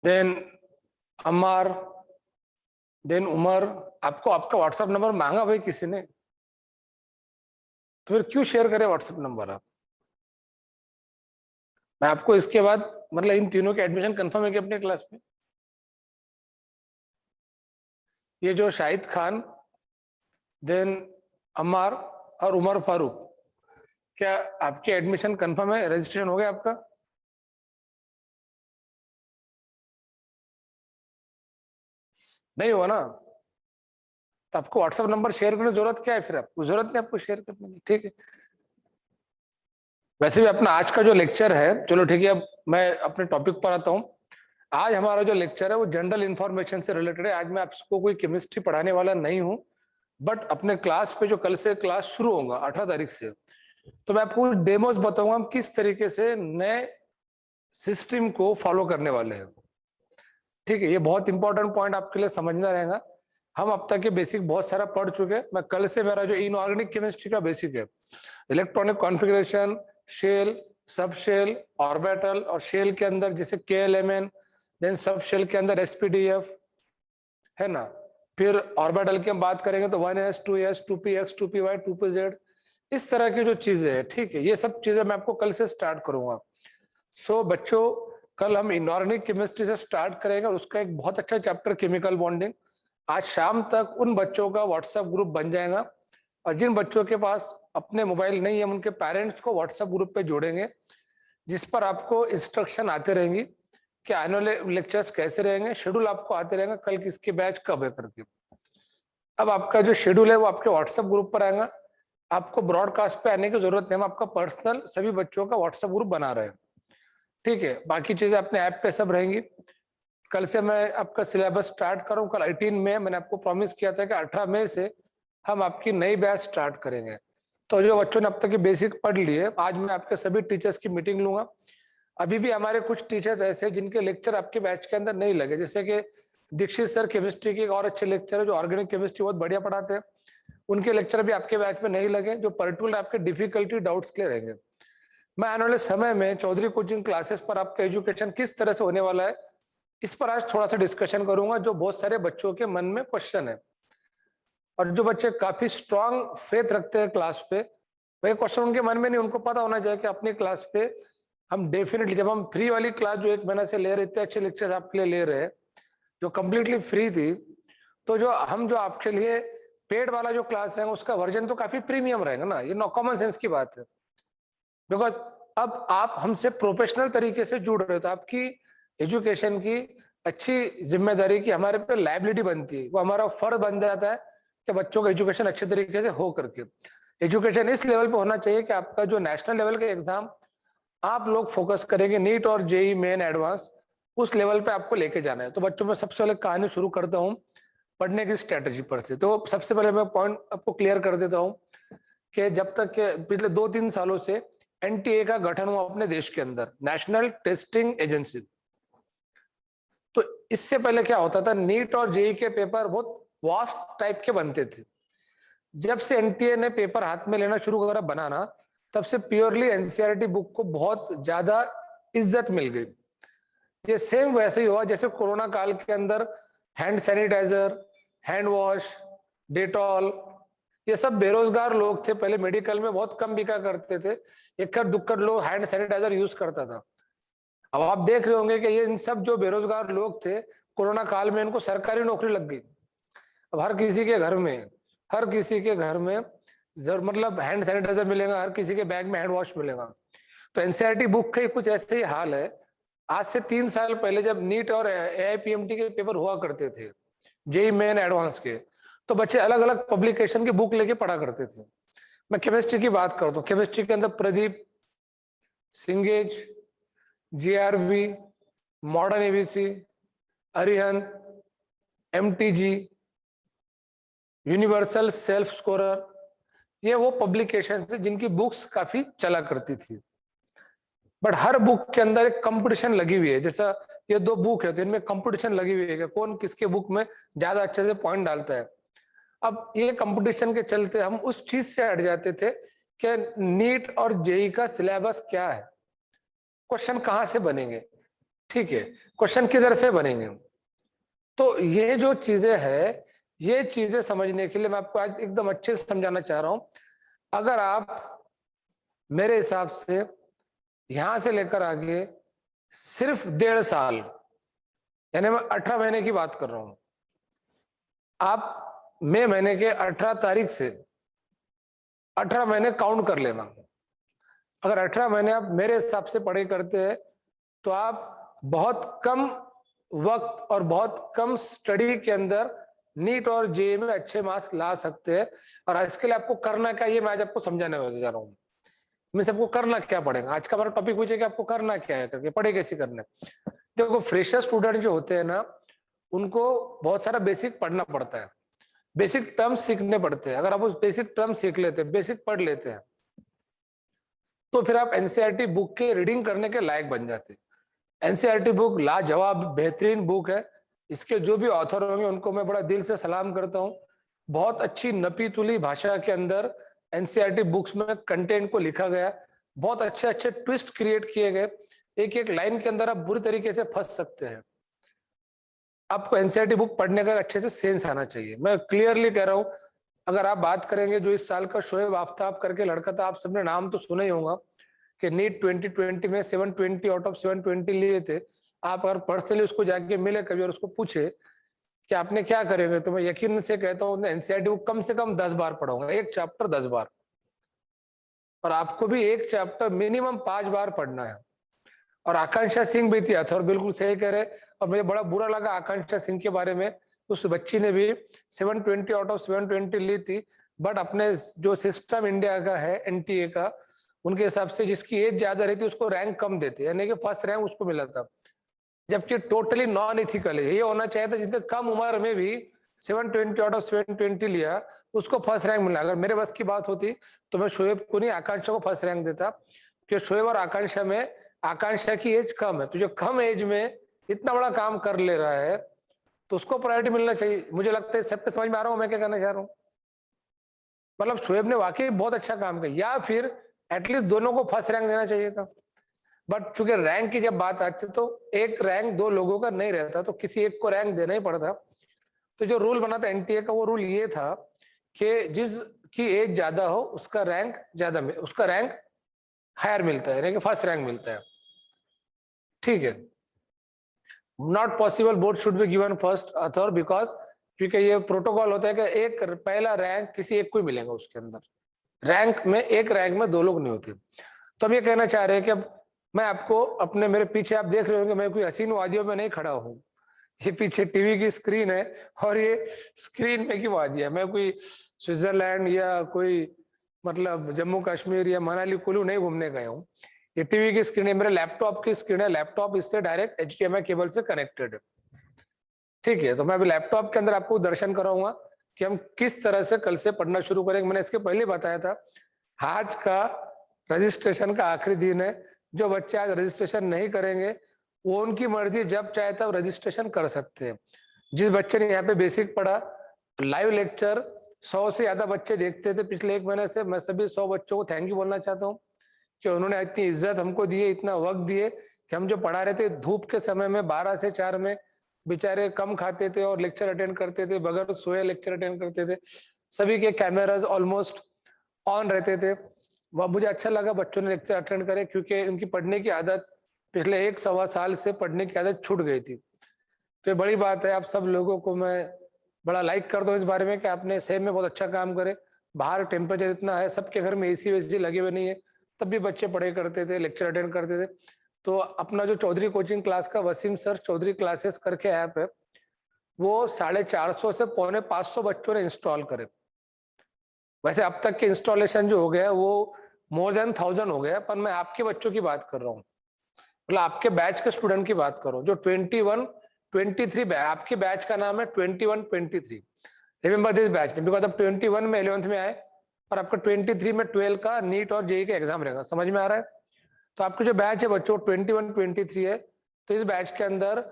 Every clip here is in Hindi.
देन अमर, देन उमर। आपको आपका व्हाट्सएप नंबर मांगा भाई किसी ने, तो फिर क्यों शेयर करें व्हाट्सएप नंबर आप? मैं आपको इसके बाद मतलब इन तीनों के एडमिशन कंफर्म है कि अपने क्लास में? ये जो शाहिद खान, देन अमर और उमर फारूक, क्या आपके एडमिशन कंफर्म है? रजिस्ट्रेशन हो गया आपका? नहीं हुआ ना? तो आपको व्हाट्सएप नंबर शेयर करने की जरूरत क्या है? फिर आपको जरूरत नहीं आपको शेयर करने की, ठीक है। वैसे भी अपना आज का जो लेक्चर है, चलो ठीक है, अब मैं अपने टॉपिक पर आता हूँ। आज हमारा जो लेक्चर है वो जनरल इंफॉर्मेशन से रिलेटेड है। आज मैं आपको कोई केमिस्ट्री पढ़ाने वाला नहीं हूँ, बट अपने क्लास पे जो कल से क्लास शुरू होगा 18 तारीख से, तो मैं आपको डेमोज बताऊंगा हम किस तरीके से नए सिस्टम को फॉलो करने वाले हैं। ठीक है, ये बहुत इंपॉर्टेंट पॉइंट आपके लिए समझना रहेगा। हम अब तक के बेसिक बहुत सारा पढ़ चुके हैं। मैं कल से मेरा जो इनऑर्गेनिक केमिस्ट्री का बेसिक है, electronic configuration, shell, sub shell, orbital, और शेल के अंदर जैसे KLMN, देन सब शेल के अंदर SPDF, है ना। फिर ऑर्बिटल की हम बात करेंगे तो 1s 2s 2px 2py 2pz, इस तरह की जो चीजें हैं, ठीक है, ये सब चीजें मैं आपको कल से स्टार्ट करूंगा। सो बच्चों, कल हम इनऑर्गेनिक केमिस्ट्री से स्टार्ट करेंगे और उसका एक बहुत अच्छा चैप्टर केमिकल बॉन्डिंग। आज शाम तक उन बच्चों का व्हाट्सएप ग्रुप बन जाएगा, और जिन बच्चों के पास अपने मोबाइल नहीं है हम उनके पेरेंट्स को व्हाट्सएप ग्रुप पे जोड़ेंगे, जिस पर आपको इंस्ट्रक्शन आते रहेंगी कि आने वाले लेक्चर्स कैसे रहेंगे, शेड्यूल आपको आते रहेगा कल किसके बैच कब है करके। अब आपका जो शेड्यूल है वो आपके व्हाट्सएप ग्रुप पर आएगा। आपको ब्रॉडकास्ट पे आने की जरूरत नहीं है, हम आपका पर्सनल सभी बच्चों का व्हाट्सएप ग्रुप बना रहे हैं, ठीक है। बाकी चीजें अपने ऐप पे सब रहेंगी। कल से मैं आपका सिलेबस स्टार्ट करूँ। कल 18 मई मैंने आपको प्रॉमिस किया था कि 18 मई से हम आपकी नई बैच स्टार्ट करेंगे। तो जो बच्चों ने अब तक की बेसिक पढ़ लिए, आज मैं आपके सभी टीचर्स की मीटिंग लूंगा। अभी भी हमारे कुछ टीचर्स ऐसे जिनके लेक्चर आपके बैच के अंदर नहीं लगे, जैसे कि दीक्षित सर केमिस्ट्री के एक और अच्छे लेक्चर है जो ऑर्गेनिक केमिस्ट्री बहुत बढ़िया पढ़ाते हैं, उनके लेक्चर भी आपके बैच में नहीं लगे, जो पर्टिकुलर आपके डिफिकल्टी डाउट्स के लिए रहेंगे। मैं आने वाले समय में चौधरी कोचिंग क्लासेस पर आपका एजुकेशन किस तरह से होने वाला है, इस पर आज थोड़ा सा डिस्कशन करूंगा, जो बहुत सारे बच्चों के मन में क्वेश्चन है। और जो बच्चे काफी स्ट्रांग फेथ रखते हैं क्लास पे, वही क्वेश्चन उनके मन में नहीं, उनको पता होना चाहिए कि अपनी क्लास पे हम डेफिनेटली, जब हम फ्री वाली क्लास जो 1 महीना से ले रहे थे, अच्छे लेक्चर्स आपके लिए ले रहे हैं जो कम्प्लीटली फ्री थी, तो जो हम जो आपके लिए पेड वाला जो क्लास रहेगा उसका वर्जन तो काफी प्रीमियम रहेगा ना। ये नो कॉमन सेंस की बात है, बिकॉज अब आप हमसे प्रोफेशनल तरीके से जुड़ रहे हो, तो आपकी एजुकेशन की अच्छी जिम्मेदारी की हमारे पे लायबिलिटी बनती है, वो हमारा फर्ज बन जाता है कि बच्चों का एजुकेशन अच्छे तरीके से हो करके। एजुकेशन इस लेवल पे होना चाहिए कि आपका जो नेशनल लेवल का एग्जाम आप लोग फोकस करेंगे, नीट और जेई मेन एडवांस, उस लेवल पे आपको लेके जाना है। तो बच्चों में सबसे पहले कहानी शुरू करता हूँ पढ़ने की स्ट्रेटेजी पर से। तो सबसे पहले मैं पॉइंट आपको क्लियर कर देता हूँ कि जब तक के पिछले 2-3 सालों से NTA का गठन हुआ अपने देश के अंदर, नेशनल टेस्टिंग एजेंसी, तो इससे पहले क्या होता था, नीट और जेई के पेपर बहुत वास्ट टाइप के बनते थे। जब से NTA ने पेपर हाथ में लेना शुरू करा बनाना, तब से प्योरली NCERT बुक को बहुत ज्यादा इज्जत मिल गई। ये सेम वैसे ही हुआ जैसे कोरोना काल के अंदर hand sanitizer, hand wash, Dettol, ये सब बेरोजगार लोग थे पहले मेडिकल में बहुत कम बिका करते थे, इक्कड़ दुक्कड़ लोग हैंड सैनिटाइजर यूज करता था। अब आप देख रहे होंगे कि ये इन सब जो बेरोजगार लोग थे, कोरोना काल में इनको सरकारी नौकरी लग गई। अब हर किसी के घर में, हर किसी के घर में जरूर मतलब हैंड सैनिटाइजर मिलेगा, हर किसी के बैग में हैंड वॉश मिलेगा। तो NCERT बुक का कुछ ऐसे ही हाल है। आज से 3 साल पहले जब नीट और AIPMT के पेपर हुआ करते थे, जेई मेन एडवांस के, तो बच्चे अलग अलग पब्लिकेशन की बुक लेके पढ़ा करते थे। मैं केमिस्ट्री की बात करता हूँ, केमिस्ट्री के अंदर Pradeep, सिंगेज, GRV, modern ABC, Arihant, MTG, universal self scorer, ये वो पब्लिकेशन है जिनकी बुक्स काफी चला करती थी। बट हर बुक के अंदर एक कंपटीशन लगी हुई है, जैसा ये 2 बुक है तो इनमें कंपटीशन लगी हुई है कि कौन किसके बुक में ज्यादा अच्छे से पॉइंट डालता है। अब ये कंपटीशन के चलते हम उस चीज से हट जाते थे कि नीट और जेई का सिलेबस क्या है, क्वेश्चन कहाँ से बनेंगे। ठीक है, क्वेश्चन किधर से बनेंगे। तो ये जो चीजें है, ये चीजें समझने के लिए मैं आपको आज एकदम अच्छे से समझाना चाह रहा हूं। अगर आप मेरे हिसाब से यहां से लेकर आगे सिर्फ 1.5 साल, यानी मैं 18 महीने की बात कर रहा हूं, आप मई महीने के 18 तारीख से 18 महीने काउंट कर लेना। अगर 18 महीने आप मेरे हिसाब से पढ़ाई करते हैं तो आप बहुत कम वक्त और बहुत कम स्टडी के अंदर नीट और जेईई में अच्छे मार्क्स ला सकते हैं। और इसके लिए आपको करना क्या, ये मैं आज आपको समझाने वाला जा रहा हूँ। मैं सबको करना क्या पड़ेगा, आज का हमारा टॉपिक पूछे कि आपको करना क्या है, करके पढ़े कैसे करना है। देखो, फ्रेशर स्टूडेंट जो होते हैं ना, उनको बहुत सारा बेसिक पढ़ना पड़ता है, बेसिक टर्म्स सीखने पड़ते हैं। अगर आप उस बेसिक टर्म्स सीख लेते हैं, बेसिक पढ़ लेते हैं, तो फिर आप एनसीईआरटी बुक के रीडिंग करने के लायक बन जाते हैं। एनसीईआरटी बुक लाजवाब बेहतरीन बुक है। इसके जो भी ऑथर होंगे उनको मैं बड़ा दिल से सलाम करता हूँ। बहुत अच्छी नपी तुली भाषा के अंदर एनसीईआरटी बुक्स में कंटेंट को लिखा गया, बहुत अच्छे अच्छे ट्विस्ट क्रिएट किए गए। एक एक लाइन के अंदर आप बुरी तरीके से फंस सकते हैं। आपको एनसीईआरटी बुक पढ़ने का अच्छे से सेंस आना चाहिए। मैं क्लियरली कह रहा हूँ, अगर आप बात करेंगे जो इस साल का शोएब आफ्ताब करके लड़का था, आप सबने नाम तो सुना ही होगा, कि नीट 2020 में 720 आउट ऑफ 720 लिए थे। आप अगर पर्सनली उसको जाके मिले कभी और उसको पूछे कि आपने क्या करेंगे, तो मैं यकीन से कहता हूँ एनसीईआरटी बुक कम से कम 10 बार पढ़ूंगा, एक चैप्टर 10 बार। और आपको भी एक चैप्टर मिनिमम 5 बार पढ़ना है। और आकांक्षा सिंह भी थी और बिल्कुल सही कह रहे। और मुझे बड़ा बुरा लगा आकांक्षा सिंह के बारे में, उस बच्ची ने भी 720 आउट ऑफ 720 ली थी, बट अपने जो सिस्टम इंडिया का है एनटीए का, उनके हिसाब से जिसकी एज ज्यादा रहती उसको रैंक कम देते, यानी कि फर्स्ट रैंक उसको मिला था, जबकि टोटली नॉन इथिकल है। ये होना चाहिए था जिसने कम उम्र में भी 720 आउट ऑफ 720 लिया उसको फर्स्ट रैंक मिला। अगर मेरे बस की बात होती तो मैं शोएब को नहीं, आकांक्षा को फर्स्ट रैंक देता, क्योंकि शोएब और आकांक्षा में, आकांक्षा की एज कम है, तो जो कम एज में इतना बड़ा काम कर ले रहा है तो उसको प्रायोरिटी मिलना चाहिए। मुझे लगता है सबके समझ में आ रहा हूँ मैं क्या कहना चाह रहा हूँ। मतलब शोएब ने वाकई बहुत अच्छा काम किया, या फिर एटलीस्ट दोनों को फर्स्ट रैंक देना चाहिए था। बट चूंकि रैंक की जब बात आती तो एक रैंक दो लोगों का नहीं रहता, तो किसी एक को रैंक देना ही पड़ता। तो जो रूल बना था एनटीए का, वो रूल ये था कि जिसकी एज ज्यादा हो उसका रैंक ज्यादा, उसका रैंक हायर मिलता है, यानी कि फर्स्ट रैंक मिलता है। ठीक है, not possible board should be given first other, because क्योंकि ये प्रोटोकॉल होता है कि एक पहला रैंक किसी एक को ही मिलेगा, उसके अंदर रैंक में एक रैंक में दो लोग नहीं होते। तो हम ये कहना चाह रहे हैं कि अब मैं आपको अपने, मेरे पीछे आप देख रहे होंगे मैं कोई हसीन वादियों में नहीं खड़ा हूँ, ये पीछे टीवी की स्क्रीन है और ये स्क्रीन में की वादी है। मैं कोई स्विट्जरलैंड या कोई मतलब जम्मू कश्मीर या मनाली कुल्लू नहीं घूमने गया हूँ। ये टीवी की स्क्रीन है, मेरे लैपटॉप की स्क्रीन है, लैपटॉप इससे डायरेक्ट एचडीएमआई केबल से कनेक्टेड है। ठीक है, तो मैं अभी लैपटॉप के अंदर आपको दर्शन कराऊंगा कि हम किस तरह से कल से पढ़ना शुरू करेंगे। मैंने इसके पहले बताया था, आज का रजिस्ट्रेशन का आखिरी दिन है। जो बच्चे आज रजिस्ट्रेशन नहीं करेंगे वो उनकी मर्जी, जब चाहे तब रजिस्ट्रेशन कर सकते हैं। जिस बच्चे ने यहाँ पे बेसिक पढ़ा, लाइव लेक्चर 100 से ज्यादा बच्चे देखते थे पिछले 1 महीने से। मैं सभी 100 बच्चों को थैंक यू बोलना चाहता हूँ कि उन्होंने इतनी इज्जत हमको दी है, इतना वक्त दिए कि हम जो पढ़ा रहे थे धूप के समय में 12 से 4 में, बेचारे कम खाते थे और लेक्चर अटेंड करते थे, बगैर सोए लेक्चर अटेंड करते थे। सभी के कैमराज ऑलमोस्ट ऑन रहते थे। वह मुझे अच्छा लगा बच्चों ने लेक्चर अटेंड करे, क्योंकि उनकी पढ़ने की आदत पिछले 1 सवा साल से पढ़ने की आदत छूट गई थी। तो ये बड़ी बात है। आप सब लोगों को मैं बड़ा लाइक करता हूँ इस बारे में कि आपने शहर में बहुत अच्छा काम करे। बाहर टेम्परेचर इतना है, सबके घर में एसी वेसी लगे हुए नहीं है, तब भी बच्चे पढ़े करते थे, लेक्चर अटेंड करते थे। तो अपना जो चौधरी कोचिंग क्लास का वसीम सर चौधरी क्लासेस करके ऐप है, वो 450 से पौने 500 बच्चों ने इंस्टॉल करे। वैसे अब तक के इंस्टॉलेशन जो हो गया वो मोर देन 1000 हो गया, पर मैं आपके बच्चों की बात कर रहा हूँ, मतलब आपके बैच के स्टूडेंट की बात करो जो 21 23 बैच, आपके बैच का नाम है 21 23। रिमेंबर दिस बैच, बिकॉज अब 21 में 11th में आए और आपका 23 में 12 का नीट और जेई का एग्जाम रहेगा। समझ में आ रहा है? तो आपके जो बैच है बच्चों 21 23 है, तो इस बैच के अंदर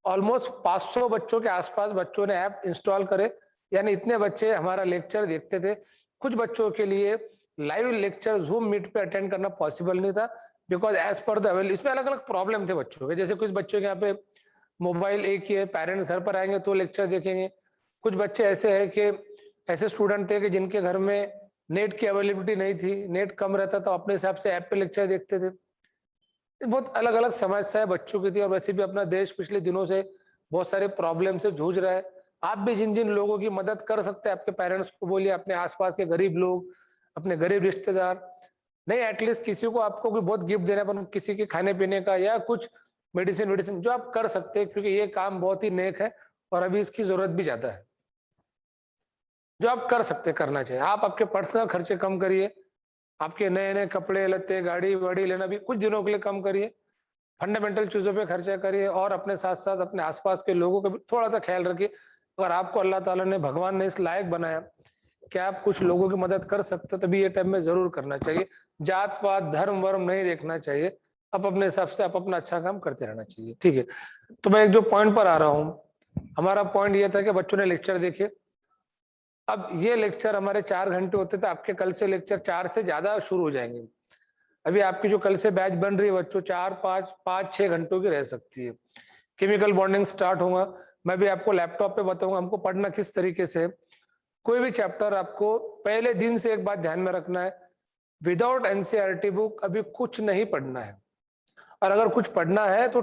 ऑलमोस्ट 500 बच्चों के आसपास बच्चों ने ऐप इंस्टॉल करे, यानी इतने बच्चे हमारा लेक्चर देखते थे। कुछ बच्चों के लिए लाइव लेक्चर जूम मीट पे अटेंड करना पॉसिबल नहीं था, because as per the avail इसमें अलग अलग प्रॉब्लम थे बच्चों के। जैसे कुछ बच्चों के यहाँ पे मोबाइल एक ही है, पेरेंट्स घर पर आएंगे तो लेक्चर देखेंगे। कुछ बच्चे ऐसे हैं कि ऐसे स्टूडेंट थे कि जिनके घर में नेट की अवेलेबिलिटी नहीं थी, नेट कम रहता तो अपने हिसाब से ऐप पे लेक्चर देखते थे। बहुत अलग अलग समस्या है बच्चों की थी। और वैसे भी अपना देश पिछले दिनों से बहुत सारे प्रॉब्लम से जूझ रहा है। आप भी जिन जिन लोगों की मदद कर सकते हैं, आपके पेरेंट्स को बोलिए, अपने आसपास के गरीब लोग, अपने गरीब रिश्तेदार, नहीं एटलीस्ट किसी को, आपको कोई बहुत गिफ्ट देना पर किसी के खाने पीने का या कुछ मेडिसिन वेडिसिन जो आप कर सकते हैं, क्योंकि ये काम बहुत ही नेक है और अभी इसकी जरूरत भी ज्यादा है। जो आप कर सकते करना चाहिए। आप आपके पर्सनल खर्चे कम करिए, आपके नए नए कपड़े लत्ते गाड़ी वाड़ी लेना भी कुछ दिनों के लिए कम करिए, फंडामेंटल चीजों पे खर्चा करिए और अपने साथ साथ अपने आसपास के लोगों का भी थोड़ा सा ख्याल रखिए। अगर आपको अल्लाह ताला ने, भगवान ने इस लायक बनाया कि आप कुछ लोगों की मदद कर सकते हो, तभी ये टाइम में जरूर करना चाहिए। जात पात धर्म वर्म नहीं देखना चाहिए। आप अपने हिसाब से आप अपना अच्छा काम करते रहना चाहिए, ठीक है। तो मैं एक जो पॉइंट पर आ रहा हूँ, हमारा पॉइंट ये था कि बच्चों ने लेक्चर देखे। अब ये लेक्चर हमारे 4 घंटे होते थे, आपके कल से लेक्चर 4 से ज्यादा शुरू हो जाएंगे। अभी आपकी जो कल से बैच बन रही है बच्चों, 4 5 5 6 घंटों की रह सकती है। केमिकल बॉन्डिंग स्टार्ट होगा, मैं भी आपको लैपटॉप पे बताऊंगा हमको पढ़ना किस तरीके से। कोई भी चैप्टर आपको पहले दिन से एक बात ध्यान में रखना है, विदाउट एनसीईआरटी बुक अभी कुछ नहीं पढ़ना है। और अगर कुछ पढ़ना है तो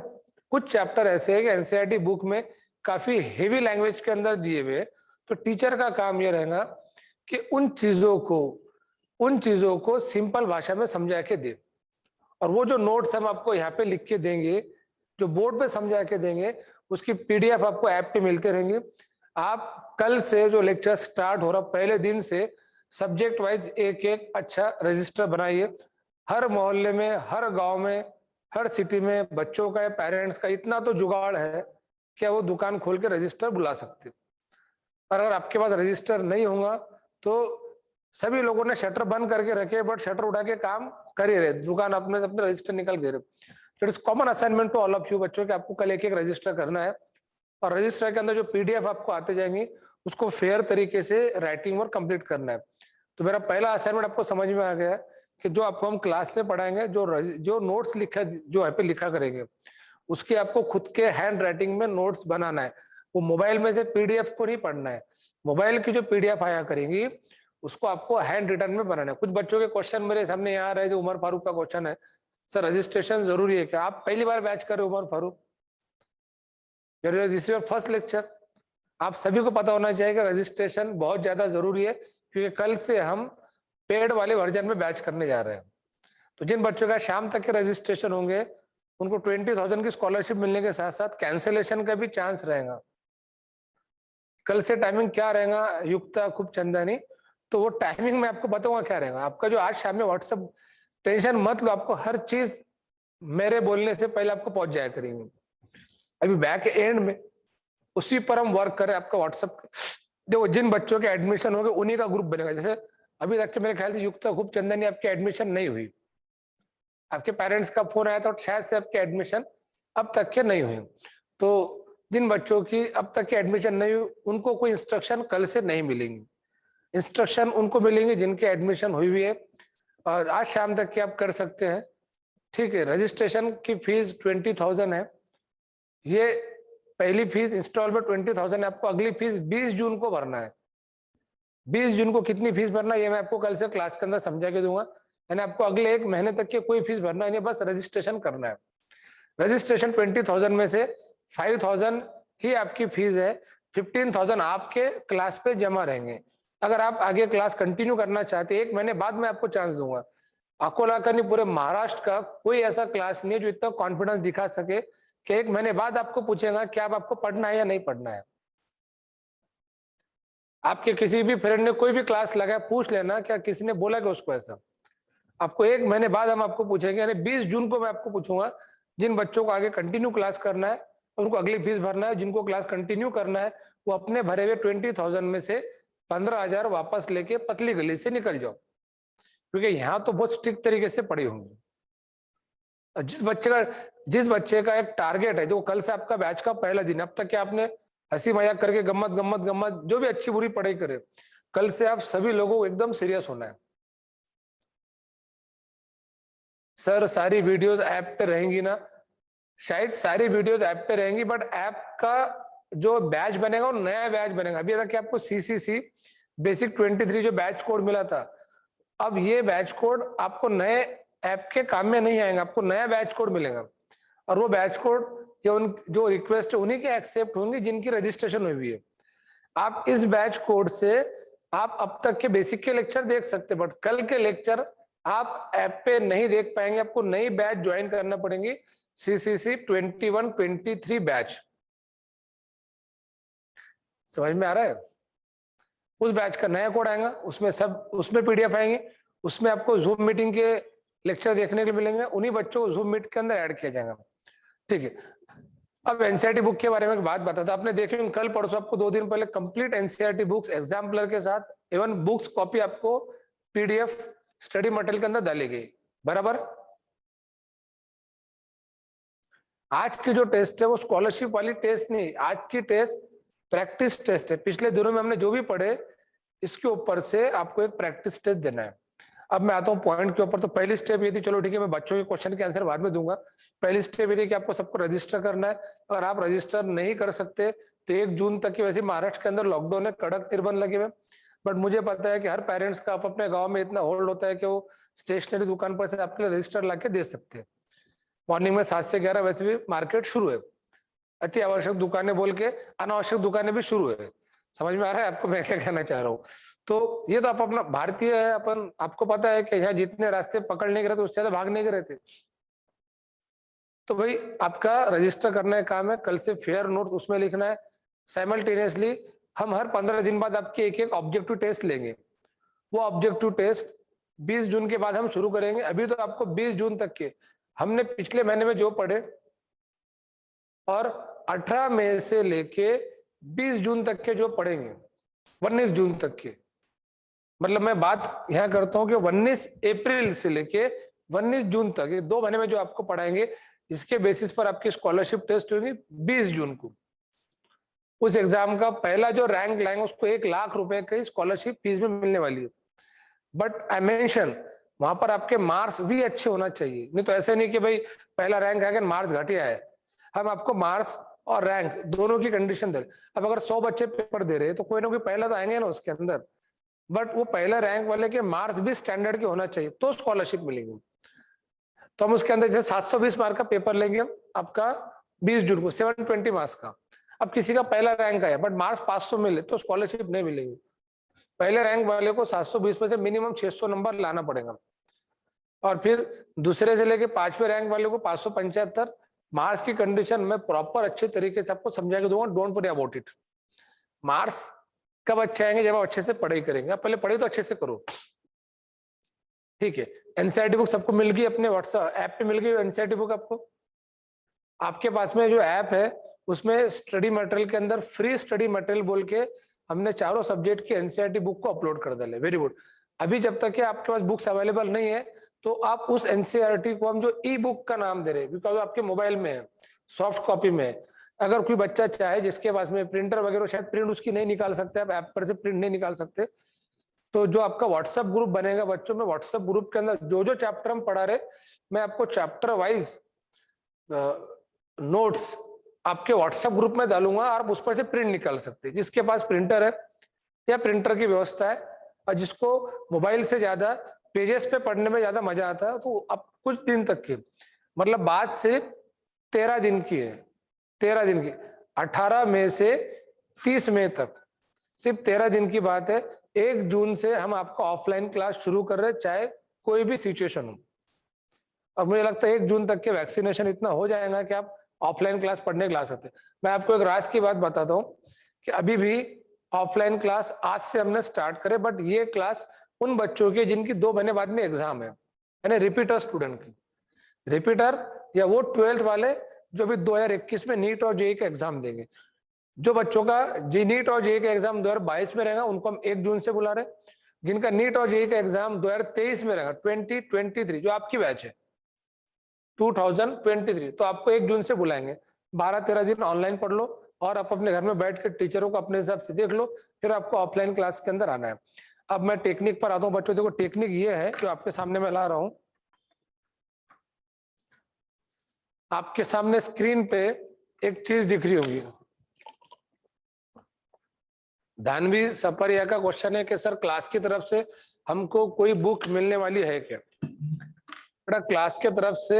कुछ चैप्टर ऐसे है कि एनसीईआरटी बुक में काफी हेवी लैंग्वेज के अंदर दिए हुए, तो टीचर का काम यह रहेगा कि उन चीजों को सिंपल भाषा में समझा के दे। और वो जो नोट्स हम आपको यहाँ पे लिख के देंगे, जो बोर्ड पे समझा के देंगे, उसकी पीडीएफ आपको ऐप पे मिलते रहेंगे। आप कल से जो लेक्चर स्टार्ट हो रहा पहले दिन से सब्जेक्ट वाइज एक एक अच्छा रजिस्टर बनाइए। हर मोहल्ले में, हर गांव में, हर सिटी में बच्चों का या पेरेंट्स का इतना तो जुगाड़ है क्या वो दुकान खोल के रजिस्टर बुला सकते। और अगर आपके पास रजिस्टर नहीं होगा तो सभी लोगों ने शटर बंद करके रखे, बट शटर उठा के काम कर ही रहे, दुकान अपने अपने रजिस्टर निकल दे रहे। तो it's common assignment to all of you बच्चों के, आपको कल एक एक रजिस्टर करना है। और रजिस्टर के अंदर जो पीडीएफ आपको आते जाएंगे उसको फेयर तरीके से राइटिंग और कंप्लीट करना है। तो मेरा पहला असाइनमेंट आपको समझ में आ गया कि जो आपको हम क्लास में पढ़ाएंगे, जो नोट्स लिखा, जो यहाँ पे लिखा करेंगे, उसके आपको खुद के हैंड राइटिंग में नोट्स बनाना है। वो मोबाइल में से पीडीएफ को नहीं पढ़ना है। मोबाइल की जो पीडीएफ आया करेंगी उसको आपको हैंड रिटन में बनाना है। कुछ बच्चों के क्वेश्चन मेरे सामने यहाँ आ रहे हैं, जो उमर फारूक का क्वेश्चन है, सर रजिस्ट्रेशन जरूरी है क्या? आप पहली बार बैच कर रहे हो Umar Farooq, this your first lecture. आप सभी को पता होना चाहिए कि रजिस्ट्रेशन बहुत ज्यादा जरूरी है, क्योंकि कल से हम पेड वाले वर्जन में बैच करने जा रहे हैं। तो जिन बच्चों का शाम तक के रजिस्ट्रेशन होंगे उनको 20,000 की स्कॉलरशिप मिलने के साथ साथ कैंसिलेशन का भी चांस रहेगा। कल से टाइमिंग क्या रहेगा युक्ता खूब चंदनी, तो वो टाइमिंग मैं आपको बताऊंगा क्या रहेगा। आपका जो आज शाम में व्हाट्सएप, टेंशन मत लो, आपको हर चीज मेरे बोलने से पहले आपको पहुंच जाया करेंगे। अभी बैक एंड में उसी पर हम वर्क करें। आपका व्हाट्सएप देखो, जिन बच्चों के एडमिशन होंगे उन्हीं का ग्रुप बनेगा। जैसे अभी तक के मेरे ख्याल से युक्ता खूब चंदनी आपकी एडमिशन नहीं हुई, आपके पेरेंट्स का फोन आया था और शायद से आपके एडमिशन अब तक के नहीं हुई। तो जिन बच्चों की अब तक के एडमिशन नहीं हुई उनको कोई इंस्ट्रक्शन कल से नहीं मिलेंगी। इंस्ट्रक्शन उनको मिलेंगे जिनके एडमिशन हुई हुई है, और आज शाम तक की आप कर सकते हैं, ठीक है। रजिस्ट्रेशन की फीस 20,000 है। ये पहली फीस इंस्टॉलमेंट 20,000 है। आपको अगली फीस 20 जून को भरना है। 20 जून को कितनी फीस भरना है ये मैं आपको कल से क्लास के अंदर समझा के दूंगा। यानी आपको अगले 1 महीने तक की कोई फीस भरना है, बस रजिस्ट्रेशन करना है। रजिस्ट्रेशन 20,000 में से 5,000 ही आपकी फीस है, 15,000 आपके क्लास पे जमा रहेंगे। अगर आप आगे क्लास कंटिन्यू करना चाहते हैं, 1 महीने बाद मैं आपको चांस दूंगा। अकोला का नहीं, पूरे महाराष्ट्र का कोई ऐसा क्लास नहीं है जो इतना कॉन्फिडेंस दिखा सके कि 1 महीने बाद आपको पूछेगा कि आप आपको पढ़ना है या नहीं पढ़ना है। आपके किसी भी फ्रेंड ने कोई भी क्लास लगाया, पूछ लेना क्या किसी ने बोला कि उसको ऐसा। आपको 1 महीने बाद हम आपको पूछेंगे, यानी 20 जून को मैं आपको पूछूंगा जिन बच्चों को आगे कंटिन्यू क्लास करना है उनको अगली फीस भरना है। जिनको क्लास कंटिन्यू करना है वो अपने भरे हुए 20,000 में से 15,000 वापस लेके पतली गली से निकल जाओ, क्योंकि यहाँ तो बहुत स्ट्रिक्ट तरीके से पढ़ी होंगी। जिस बच्चे का एक टारगेट है, जो कल से आपका बैच का पहला दिन, अब तक क्या आपने हंसी मजाक करके गम्मत गम्मत गम्मत जो भी अच्छी बुरी पढ़ाई करे, कल से आप सभी लोगों को एकदम सीरियस होना है। सर सारी वीडियोस ऐप पे रहेंगी ना? शायद सारी वीडियोस ऐप पे रहेंगी, बट ऐप का जो बैच बनेगा वो नया बैच बनेगा। अभी तक आपको सीसीसी बेसिक 23 जो बैच कोड मिला था, अब ये बैच कोड आपको नए ऐप के काम में नहीं आएगा, आपको नया बैच कोड मिलेगा। और वो बैच कोड जो रिक्वेस्ट है उन्हीं के एक्सेप्ट होंगे जिनकी रजिस्ट्रेशन हुई है। आप इस बैच कोड से आप अब तक के बेसिक के लेक्चर देख सकते हैं, बट कल के लेक्चर आप ऐप पे नहीं देख पाएंगे, आपको नई बैच ज्वाइन करना पड़ेगी, सीसीसी 21-23 बैच। समझ में आ रहा है? उस बैच का नया कोड आएगा, उसमें पीडीएफ आएंगे, उसमें आपको जूम मीटिंग के लेक्चर देखने के लिए मिलेंगे, उन्हीं बच्चों को जूम मीट के अंदर ऐड किया जाएगा। ठीक है, अब एनसीईआरटी बुक के बारे में बात बताता, आपने देखे होंगे कल परसों आपको 2 दिन पहले कंप्लीट एनसीईआरटी बुक्स एग्जाम्पलर के साथ इवन बुक्स कॉपी आपको पीडीएफ स्टडी मटेरियल के अंदर डाली गई, बराबर। आज की जो टेस्ट है वो स्कॉलरशिप वाली टेस्ट नहीं, आज की टेस्ट प्रैक्टिस टेस्ट है। पिछले दिनों में हमने जो भी पढ़े इसके ऊपर से आपको एक प्रैक्टिस टेस्ट देना है। अब मैं आता हूँ पॉइंट के ऊपर। तो पहली स्टेप ये थी, चलो ठीक है मैं बच्चों के क्वेश्चन के आंसर बाद में दूंगा। पहली स्टेप ये थी कि आपको सबको रजिस्टर करना है। अगर आप रजिस्टर नहीं कर सकते तो 1 जून तक की, वैसे महाराष्ट्र के अंदर लॉकडाउन है, कड़क निर्बंध लगे हुए, बट मुझे पता है कि हर पेरेंट्स का अपने गाँव में इतना होल्ड होता है कि वो स्टेशनरी दुकान पर से आपके लिए रजिस्टर ला के दे सकते हैं। मॉर्निंग में 7 से 11 वैसे भी मार्केट शुरू है, अति आवश्यक दुकानें बोल के अनावश्यक दुकानें भी शुरू है। समझ में आ रहा है आपको मैं क्या कहना चाह रहा हूँ? तो ये तो आप अपना भारतीय है, अपन आपको पता है कि यहाँ जितने रास्ते पकड़ने के रहते उससे ज्यादा भागने के रहते। तो भाई आपका रजिस्टर करने का काम है, कल से फेयर नोट उसमें लिखना है। साइमल्टेनियसली हम हर 15 दिन बाद आपके एक ऑब्जेक्टिव टेस्ट लेंगे। वो ऑब्जेक्टिव टेस्ट 20 जून के बाद हम शुरू करेंगे। अभी तो आपको 20 जून तक के हमने पिछले महीने में जो पढ़े और 18 मई से लेके 20 जून तक के जो पढ़ेंगे, 19 जून तक के, मतलब मैं बात यहां करता हूं कि 19 अप्रैल से लेके 19 जून तक, ये 2 महीने में जो आपको पढ़ाएंगे, इसके बेसिस पर आपकी स्कॉलरशिप टेस्ट होगी 20 जून को। उस एग्जाम का पहला जो रैंक लाएंगे उसको 1 लाख रुपए की स्कॉलरशिप फीस में मिलने वाली है। बट आई मेंशन वहां पर आपके मार्क्स भी अच्छे होना चाहिए, नहीं तो ऐसे नहीं कि भाई पहला रैंक आ गया मार्क्स घटिया है। हम आपको मार्क्स और रैंक दोनों की कंडीशन दे रहे। अब अगर 100 बच्चे पेपर दे रहे हैं तो कोई ना कोई पहला तो आएंगे ना उसके अंदर, बट वो पहला रैंक वाले के मार्क्स भी स्टैंडर्ड के होना चाहिए तो स्कॉलरशिप मिलेगी। तो हम उसके अंदर जैसे 720 मार्क का पेपर लेंगे हम आपका 20 जून को, 720 मार्क्स का। अब किसी का पहला रैंक आया बट मार्क्स 500 मिले तो स्कॉलरशिप नहीं मिलेगी। पहले रैंक वाले को 720 में से मिनिमम 600 नंबर लाना पड़ेगा, और फिर दूसरे से लेके 5वें रैंक वाले को 575। मार्क्स की कंडीशन मैं प्रॉपर अच्छे तरीके से आपको समझा के दूंगा, don't worry about it. Marks कब अच्छे आएंगे? जब आप अच्छे से पढ़ाई करेंगे। आप पहले पढ़ाई तो अच्छे से करो, ठीक है। एनसीईआरटी बुक सबको मिल गई, अपने व्हाट्सएप ऐप पे मिल गई एनसीईआरटी बुक आपको। आपके पास में जो ऐप है उसमें स्टडी मटेरियल के अंदर फ्री स्टडी मटेरियल बोल के हमने चारों सब्जेक्ट की एनसीईआरटी बुक को अपलोड कर डाले। Very good. अभी जब तक कि आपके पास बुक्स अवेलेबल नहीं है तो आप उस एनसीईआरटी को हम जो ई बुक का नाम दे रहे हैं, बिकॉज आपके मोबाइल में है, सॉफ्ट कॉपी में है। अगर कोई बच्चा चाहे जिसके पास में प्रिंटर वगैरह, शायद प्रिंट उसकी नहीं निकाल सकते, आप ऐप पर से प्रिंट नहीं निकाल सकते, तो जो आपका व्हाट्सएप ग्रुप बनेगा बच्चों में, व्हाट्सएप ग्रुप के अंदर जो जो चैप्टर हम पढ़ा रहे, मैं आपको चैप्टर वाइज नोट्स आपके व्हाट्सएप ग्रुप में डालूंगा, आप उस पर से प्रिंट निकाल सकते हैं। जिसके पास प्रिंटर है या प्रिंटर की व्यवस्था है और जिसको मोबाइल से ज्यादा पेजेस पे पढ़ने में ज्यादा मजा आता है, तो अब कुछ दिन तक की, मतलब बात सिर्फ 13 दिन की है, 13 दिन की, 18 मई से 30 मई तक, सिर्फ 13 दिन की बात है। 1 जून से हम आपको ऑफलाइन क्लास शुरू कर रहे हैं, चाहे कोई भी सिचुएशन हो। अब मुझे लगता है 1 जून तक के वैक्सीनेशन इतना हो जाएगा कि आप ऑफलाइन क्लास पढ़ने के ला सकते हैं। मैं आपको एक राज की बात बताता हूँ कि अभी भी ऑफलाइन क्लास आज से हमने स्टार्ट करे, बट ये क्लास उन बच्चों की जिनकी 2 महीने बाद में एग्जाम है, यानी रिपीटर स्टूडेंट की। रिपीटर या वो 12th वाले जो भी 2021 में नीट और जेईई का एग्जाम देंगे। जो बच्चों का नीट और जेईई का एग्जाम 2022 में रहेगा उनको हम 1 जून से बुला रहे हैं। जिनका नीट और जेईई का एग्जाम 2023 में रहेगा, 2023 जो आपकी बैच है 2023, तो आपको 1 जून से बुलाएंगे। 12-13 दिन ऑनलाइन पढ़ लो और आप अपने घर में बैठ कर टीचरों को अपने हिसाब से देख लो, फिर आपको ऑफलाइन क्लास के अंदर आना है। अब मैं टेक्निक पर आता हूँ बच्चों। देखो टेक्निक ये है जो आपके सामने मैं ला रहा हूँ, आपके सामने स्क्रीन पे एक चीज दिख रही होगी, धानवी सपरिया का क्वेश्चन है कि सर क्लास की तरफ से हमको कोई बुक मिलने वाली है क्या? बेटा क्लास के तरफ से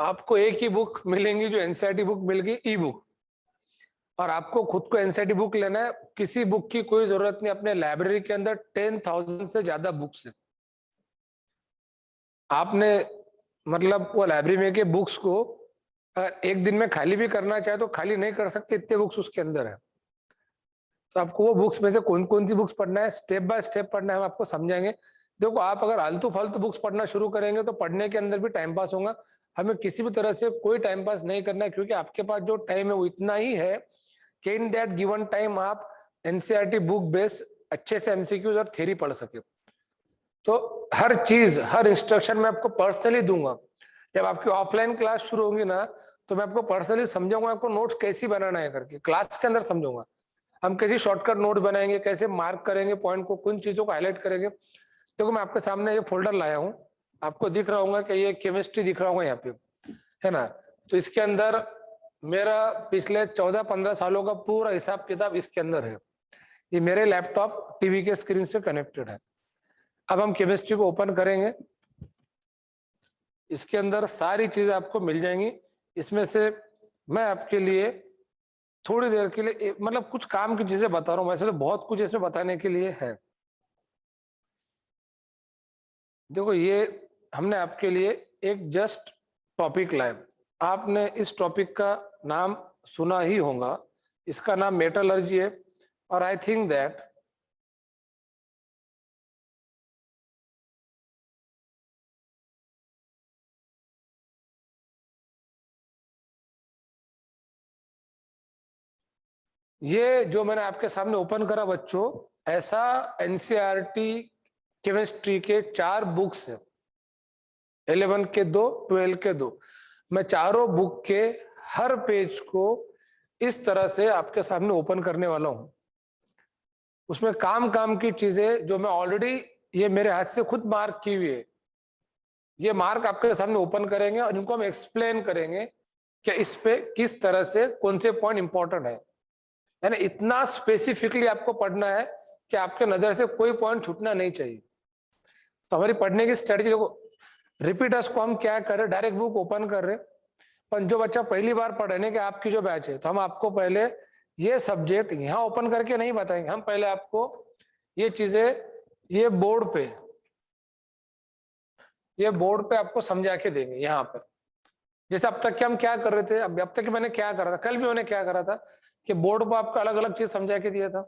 आपको एक ही बुक मिलेंगी जो एनसीईआरटी बुक मिल गई, ई बुक, और आपको खुद को एनसीईआरटी बुक लेना है। किसी बुक की कोई जरूरत नहीं, अपने लाइब्रेरी के अंदर 10,000 से ज्यादा बुक्स है। आपने मतलब वो लाइब्रेरी में के बुक्स को अगर एक दिन में खाली भी करना चाहे तो खाली नहीं कर सकते, इतने बुक्स उसके अंदर है। तो आपको वो बुक्स में से कौन कौन सी बुक्स पढ़ना है, स्टेप बाय स्टेप पढ़ना है, हम आपको समझाएंगे। देखो आप अगर आलतू फालतू बुक्स पढ़ना शुरू करेंगे तो पढ़ने के अंदर भी टाइम पास होगा। हमें किसी भी तरह से कोई टाइम पास नहीं करना है, क्योंकि आपके पास जो टाइम है वो इतना ही है कि इन दैट गिवन टाइम आप एनसीईआरटी बुक बेस अच्छे से एमसीक्यूज और थ्योरी पढ़ सके। तो हर चीज, हर इंस्ट्रक्शन मैं आपको पर्सनली दूंगा। जब आपकी ऑफलाइन क्लास शुरू होगी ना, तो मैं आपको पर्सनली समझाऊंगा आपको नोट्स कैसी बनाना है करके, क्लास के अंदर समझाऊंगा। हम कैसे शॉर्टकट नोट बनाएंगे, कैसे मार्क करेंगे पॉइंट को, कुछ चीजों को हाईलाइट करेंगे। देखो मैं आपके सामने ये फोल्डर लाया हूँ, आपको दिख रहा होगा कि ये केमिस्ट्री दिख रहा होगा यहाँ पे, है ना? तो इसके अंदर मेरा पिछले 14-15 सालों का पूरा हिसाब किताब इसके अंदर है। ये मेरे लैपटॉप टीवी के स्क्रीन से कनेक्टेड है। अब हम केमिस्ट्री को ओपन करेंगे, इसके अंदर सारी चीजें आपको मिल जाएंगी। इसमें से मैं आपके लिए थोड़ी देर के लिए मतलब कुछ काम की चीजें बता रहा हूँ, वैसे तो बहुत कुछ इसमें बताने के लिए है। देखो ये हमने आपके लिए एक जस्ट टॉपिक लाया। आपने इस टॉपिक का नाम सुना ही होगा, इसका नाम मेटलर्जी है। और आई थिंक दैट ये जो मैंने आपके सामने ओपन करा बच्चों, ऐसा एनसीईआरटी केमिस्ट्री के 4 बुक्स है, 11 के 2, 12 के 2। मैं चारों बुक के हर पेज को इस तरह से आपके सामने ओपन करने वाला हूं। उसमें काम काम की चीजें जो मैं ऑलरेडी ये मेरे हाथ से खुद मार्क की हुई है, ये मार्क आपके सामने ओपन करेंगे और इनको हम एक्सप्लेन करेंगे कि इस पे किस तरह से कौन से पॉइंट इंपॉर्टेंट है। यानी इतना स्पेसिफिकली आपको पढ़ना है कि आपके नजर से कोई पॉइंट छूटना नहीं चाहिए। तो हमारी पढ़ने की स्ट्रेटेजी देखो, रिपीटर्स को हम क्या कर रहे, डायरेक्ट बुक ओपन कर रहे। पर जो बच्चा पहली बार पढ़ रहे कि आपकी जो बैच है, तो हम आपको पहले ये सब्जेक्ट यहाँ ओपन करके नहीं बताएंगे। हम पहले आपको ये चीजें ये बोर्ड पे आपको समझा के देंगे यहाँ पर। जैसे अब तक के हम क्या कर रहे थे, अब तक मैंने क्या करा था, कल भी मैंने क्या करा था कि बोर्ड पर आपको अलग अलग चीज समझा के दिया था।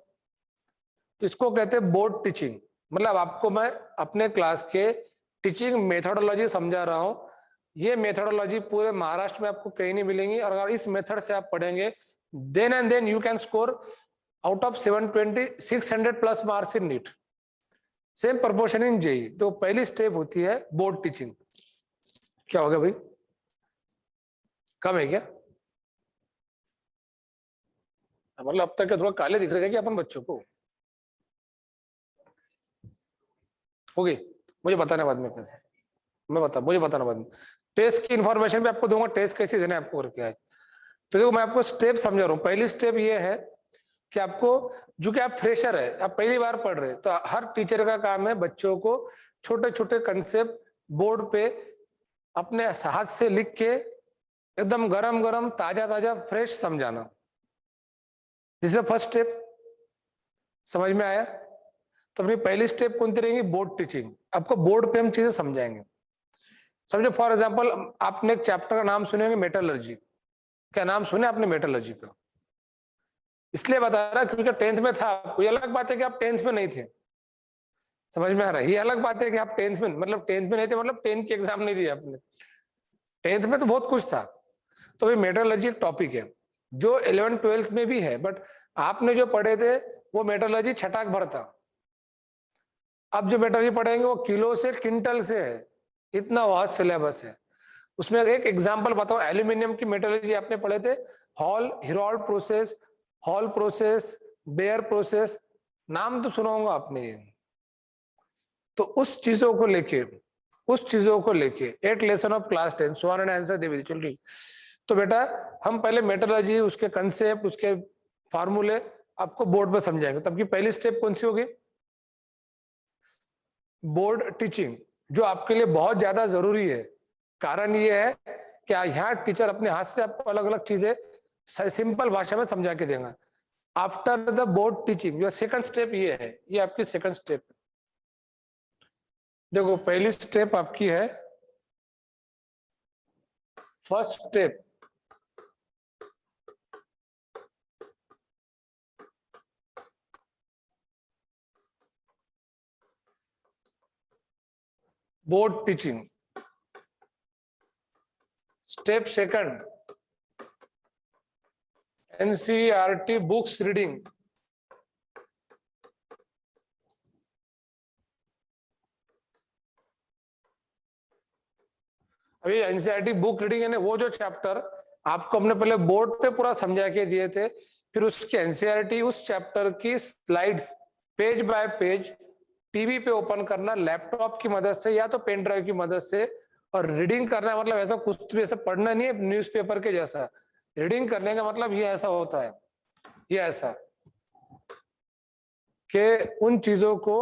तो इसको कहते हैं बोर्ड टीचिंग। मतलब आपको मैं अपने क्लास के टीचिंग मेथोडोलॉजी समझा रहा हूँ। ये मेथोडोलॉजी पूरे महाराष्ट्र में आपको कहीं नहीं मिलेंगी, और अगर इस मेथड से आप पढ़ेंगे then and then you can score out of 720 600 plus marks in NEET, same proportion in JEE. तो पहली स्टेप होती है बोर्ड टीचिंग। क्या हो गया भाई, कम है क्या? मतलब अब तक थोड़ा काले दिख रहे हैं कि अपन बच्चों को हो गई? मुझे बताना बाद में कैसे, मुझे बताना बाद में। टेस्ट की इंफॉर्मेशन भी आपको दूंगा, टेस्ट कैसे देना है आपको और क्या है। तो देखो मैं आपको स्टेप समझा रहा हूँ। पहली स्टेप ये है कि आपको, जो कि आप फ्रेशर है, आप पहली बार पढ़ रहे, तो हर टीचर का काम है बच्चों को छोटे छोटे कंसेप्ट बोर्ड पे अपने हाथ से लिख के एकदम गरम गरम ताजा ताजा फ्रेश समझाना। This is first step. समझ में आया? तो अपनी पहली स्टेप कौन सी रहेगी? Board teaching. आपको बोर्ड पे हम चीजें समझाएंगे। समझो फॉर एग्जांपल आपने एक चैप्टर का नाम सुनेंगे मेटलर्जी। क्या नाम सुने आपने मेटलर्जी का? इसलिए बता रहा क्योंकि 10th में था। कोई अलग बात है कि आप 10th में नहीं थे, समझ में आ रहा है? ये अलग बात है कि आप 10th में मतलब 10th में नहीं थे, मतलब 10th की एग्जाम नहीं दिया आपने। 10th में तो बहुत कुछ था। तो ये मेटलर्जी एक टॉपिक है जो 11th 12th में भी है, बट आपने जो पढ़े थे वो मेटलर्जी छटाक भर था। अब जो मेटलर्जी पढ़ेंगे वो किलो से क्विंटल से है, इतना वास्ट सिलेबस है। उसमें एक एग्जांपल बताओ, एल्यूमिनियम की मेटलर्जी आपने पढ़े थे, Hall Heroult process, Hall process, Bayer process, नाम तो सुना होगा आपने। तो उस चीजों को लेके एट लेसन ऑफ क्लास 10 सवाल एंड आंसर दे दीजिए। तो बेटा हम पहले मेटलर्जी, उसके कंसेप्ट, उसके फार्मूले आपको बोर्ड पर समझाएंगे। तब की पहली स्टेप कौन सी होगी? बोर्ड टीचिंग, जो आपके लिए बहुत ज्यादा जरूरी है। कारण ये है कि यहाँ टीचर अपने हाथ से आपको अलग अलग चीजें सिंपल भाषा में समझा के देगा। आफ्टर द बोर्ड टीचिंग जो सेकंड स्टेप ये है, ये आपकी सेकंड स्टेप। देखो पहली स्टेप आपकी है first step, board teaching. Step second, NCERT books reading. अभी एनसीईआरटी बुक रीडिंग है ना, वो जो चैप्टर आपको हमने पहले बोर्ड पे पूरा समझा के दिए थे, फिर उसकी एनसीईआरटी उस चैप्टर की slides page bye page TV पे ओपन करना, लैपटॉप की मदद से या तो पेन ड्राइव की मदद से, और रीडिंग करना मतलब ऐसा कुछ भी ऐसा पढ़ना नहीं है न्यूज़पेपर के जैसा। रीडिंग करने का मतलब ये ऐसा होता है, ये ऐसा कि उन चीजों को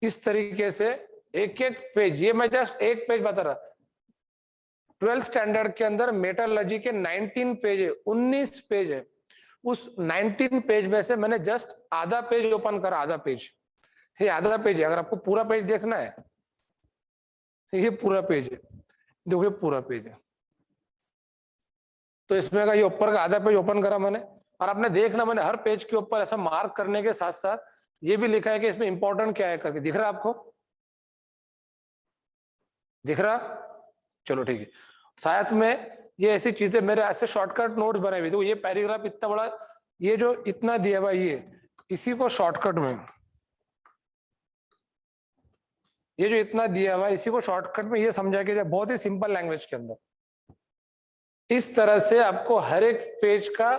इस तरीके से एक एक पेज, ये मैं जस्ट एक पेज बता रहा। 12th स्टैंडर्ड के अंदर मेटालॉजी के 19 पेज है, 19 पेज है। उस 19 पेज में से मैंने जस्ट आधा पेज ओपन करा, आधा पेज, ये आधा पेज है। अगर आपको पूरा पेज देखना है, ये पूरा पेज है, देखो ये पूरा पेज है। तो इसमें का ये ऊपर का आधा पेज ओपन करा मैंने, और आपने देखना मैंने हर पेज के ऊपर ऐसा मार्क करने के साथ साथ ये भी लिखा है कि इसमें इंपॉर्टेंट क्या है करके। दिख रहा आपको? दिख रहा? चलो ठीक है। साथ में ये ऐसी चीजें मेरे ऐसे शॉर्टकट नोट्स बनाए हुए थे। ये पैराग्राफ इतना बड़ा, ये जो इतना दिया हुआ ये, इसी को शॉर्टकट में, ये जो इतना दिया हुआ इसी को शॉर्टकट में ये समझा के दिया, बहुत ही सिंपल लैंग्वेज के अंदर। इस तरह से आपको हर एक पेज का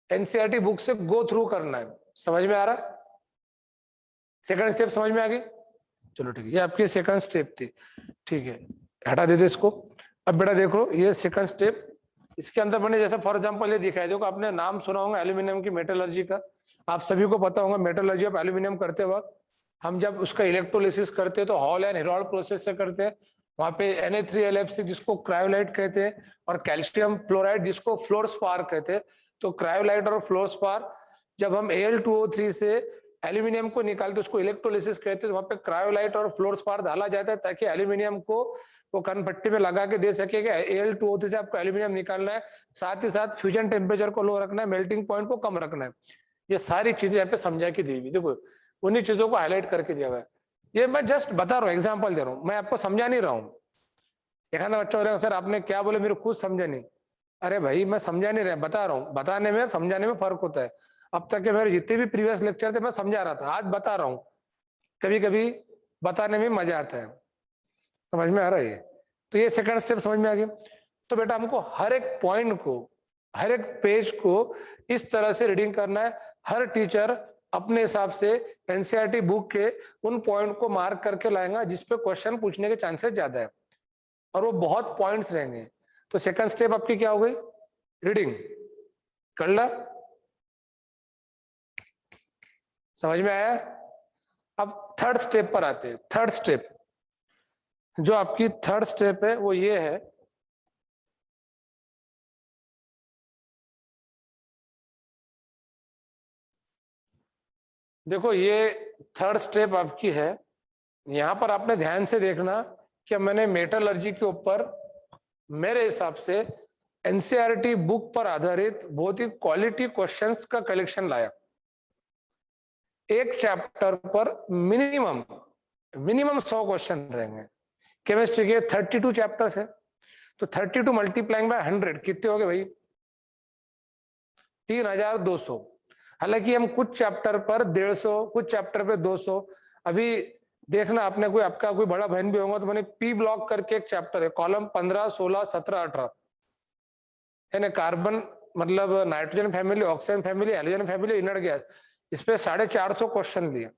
एनसीईआरटी बुक से गो थ्रू करना है। समझ में आ रहा? सेकंड स्टेप समझ में आ गई? चलो ठीक है, ये आपकी सेकंड स्टेप थी। ठीक है, हटा देते इसको। अब बेटा देखो ये सेकंड स्टेप, इसके अंदर मैंने जैसे फॉर एग्जांपल ये दिखाया, देखो आपने नाम सुना होगा एल्यूमिनियम की मेटलर्जी का। आप सभी को पता होगा मेटलर्जी ऑफ एल्यूमिनियम करते वक्त हम जब उसका इलेक्ट्रोलिसिस करते हैं तो हॉल एंड हेरोल्ड प्रोसेस से करते हैं। वहां पे Na3LFC जिसको क्रायोलाइट कहते हैं, और कैल्शियम फ्लोराइड जिसको फ्लोरस्पार कहते हैं। तो क्रायोलाइट और फ्लोरस्पार जब हम Al2O3 से एल्यूमिनियम को निकालते उसको इलेक्ट्रोलिसिस कहते हैं। वहां पे क्रायोलाइट और फ्लोरस्पार डाला जाता है ताकि एल्यूमिनियम को वो कनपट्टी में लगा के दे सके कि Al2O3 से आपको एल्यूमिनियम निकालना है, साथ ही साथ फ्यूजन टेम्परेचर को लो रखना है, मेल्टिंग पॉइंट को कम रखना है। ये सारी चीजें यहाँ पे समझा के दी हुई, देखो उन्हीं चीजों को हाईलाइट करके दिया हुआ है। ये मैं जस्ट बता रहा हूँ, एग्जाम्पल दे रहा हूँ, मैं आपको समझा नहीं रहा हूँ। एक आधा बच्चा हो रहा है सर आपने क्या बोले मेरे खुद समझा नहीं। अरे भाई मैं समझा नहीं रहा, बता रहा हूँ। बताने में समझाने में फर्क होता है। अब तक के मेरे जितने भी प्रीवियस लेक्चर थे मैं समझा रहा था, आज बता रहा हूँ। कभी कभी बताने में मजा आता है। समझ में आ रहा है? तो ये सेकंड स्टेप समझ में आ गया। तो बेटा हमको हर एक पॉइंट को, हर एक पेज को इस तरह से रीडिंग करना है। हर टीचर अपने हिसाब से एनसीईआरटी बुक के उन पॉइंट को मार्क करके लाएगा जिसपे क्वेश्चन पूछने के चांसेस ज्यादा है, और वो बहुत पॉइंट्स रहेंगे। तो सेकंड स्टेप आपकी क्या हो गई? रीडिंग कर ला। समझ में आया? अब थर्ड स्टेप पर आते हैं। थर्ड स्टेप, जो आपकी थर्ड स्टेप है वो ये है, देखो ये थर्ड स्टेप आपकी है। यहां पर आपने ध्यान से देखना कि मैंने मेटलर्जी के ऊपर मेरे हिसाब से एनसीईआरटी बुक पर आधारित बहुत ही क्वालिटी क्वेश्चंस का कलेक्शन लाया। एक चैप्टर पर मिनिमम मिनिमम 100 क्वेश्चन रहेंगे। केमिस्ट्री के 32 चैप्टर्स है, तो 32 मल्टीप्लाइंग बाय 100 कितने हो गए भाई? 3200। हालांकि हम कुछ चैप्टर पर 150, कुछ चैप्टर पे 200। अभी देखना आपने, कोई आपका कोई बड़ा बहन भी होगा तो मैंने पी ब्लॉक करके एक चैप्टर है, कॉलम 15, 16, 17, 18, यानी कार्बन मतलब nitrogen family, oxygen family, halogen family, inert gas, इस पे 450 क्वेश्चन लिए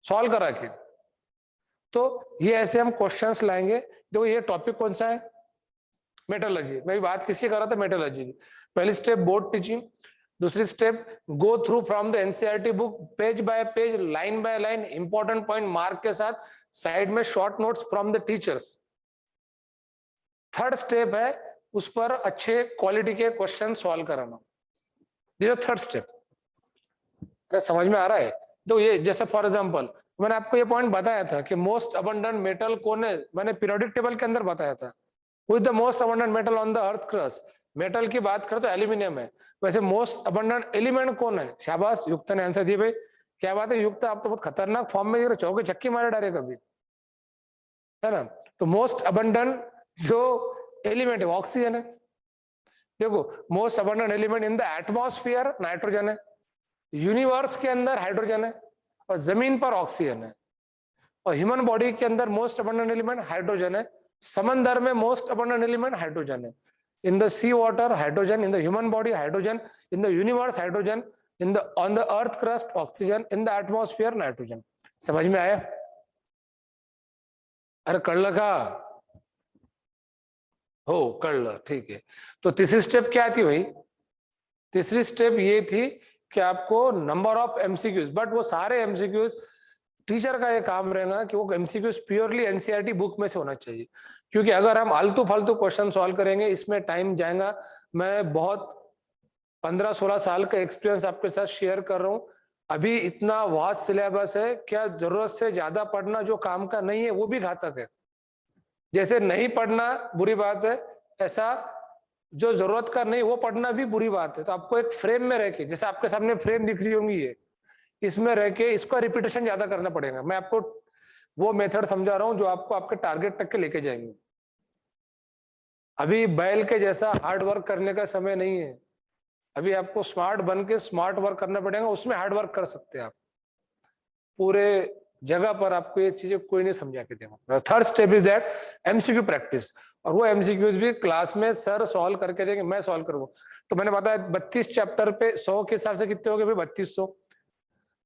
सॉल्व करा के। तो ये ऐसे हम क्वेश्चंस लाएंगे। देखो ये टॉपिक कौन सा है? मेटलर्जी, मैं बात किसकी कर रहा था, मेटलर्जी की। पहली स्टेप बोर्ड टीचिंग, दूसरी step go through from the NCERT book page bye page, line by line, important point mark के साथ, साइड में short notes from the teachers. Third step है उस पर अच्छे क्वालिटी के क्वेश्चन सॉल्व कराना, ये थर्ड स्टेप। समझ में आ रहा है? तो ये जैसे फॉर एग्जांपल मैंने आपको ये पॉइंट बताया था कि मोस्ट अबंडेंट मेटल कौन है, मैंने पीरियोडिक टेबल के अंदर बताया था, with the most abundant metal on the earth crust. Metal की बात करें तो एल्यूमिनियम है, वैसे मोस्ट अबंडेंट एलिमेंट कौन है? शाबाश, युक्त ने आंसर दिए भाई, क्या बात है युक्त, आप तो बहुत खतरनाक फॉर्म में चौके छक्के मारे डाले कभी, है ना। तो मोस्ट अबंडेंट जो एलिमेंट है ऑक्सीजन है। देखो most abundant element in the atmosphere nitrogen है, यूनिवर्स के अंदर हाइड्रोजन है, और जमीन पर ऑक्सीजन है, और ह्यूमन बॉडी के अंदर मोस्ट अबंडेंट एलिमेंट हाइड्रोजन है, समंदर में मोस्ट अबंडेंट एलिमेंट हाइड्रोजन है, in the sea water hydrogen, in the human body hydrogen, in the universe hydrogen, in the on the earth crust oxygen, in the atmosphere nitrogen. समझ में आया? अरे कर लगा हो, कर लो, ठीक है। तो तीसरी स्टेप क्या थी भाई? तीसरी स्टेप ये थी कि आपको नंबर ऑफ एमसीक्यूज, बट वो सारे एमसीक्यूज टीचर का ये काम रहेगा कि वो एमसीक्यूज प्योरली एनसीईआरटी बुक में से होना चाहिए, क्योंकि अगर हम आलतू फालतू क्वेश्चन सॉल्व करेंगे इसमें टाइम जाएगा। मैं बहुत 15-16 साल का एक्सपीरियंस आपके साथ शेयर कर रहा हूँ। अभी इतना वास्ट सिलेबस है, क्या जरूरत से ज्यादा पढ़ना जो काम का नहीं है वो भी घातक है। जैसे नहीं पढ़ना बुरी बात है, ऐसा जो जरूरत का नहीं वो पढ़ना भी बुरी बात है। तो आपको एक फ्रेम में रह के, जैसे आपके सामने फ्रेम दिख रही होंगी ये, इसमें रह के इसका रिपीटेशन ज्यादा करना पड़ेगा। मैं आपको वो मेथड समझा रहा हूं जो आपको आपके टारगेट तक के लेके जाएंगे। अभी बैल के जैसा हार्ड वर्क करने का समय नहीं है, अभी आपको स्मार्ट बन के स्मार्ट वर्क करना पड़ेगा, उसमें हार्ड वर्क कर सकते हैं आप। पूरे जगह पर आपको ये चीजें कोई नहीं समझा के देगा। Third step is that MCQ practice, और वो एमसीक्यूज भी क्लास में सर सॉल्व करके देंगे, मैं सॉल्व करूंगा। तो मैंने बताया 32 चैप्टर पे 100 के हिसाब से कितने हो गए भाई? 3200।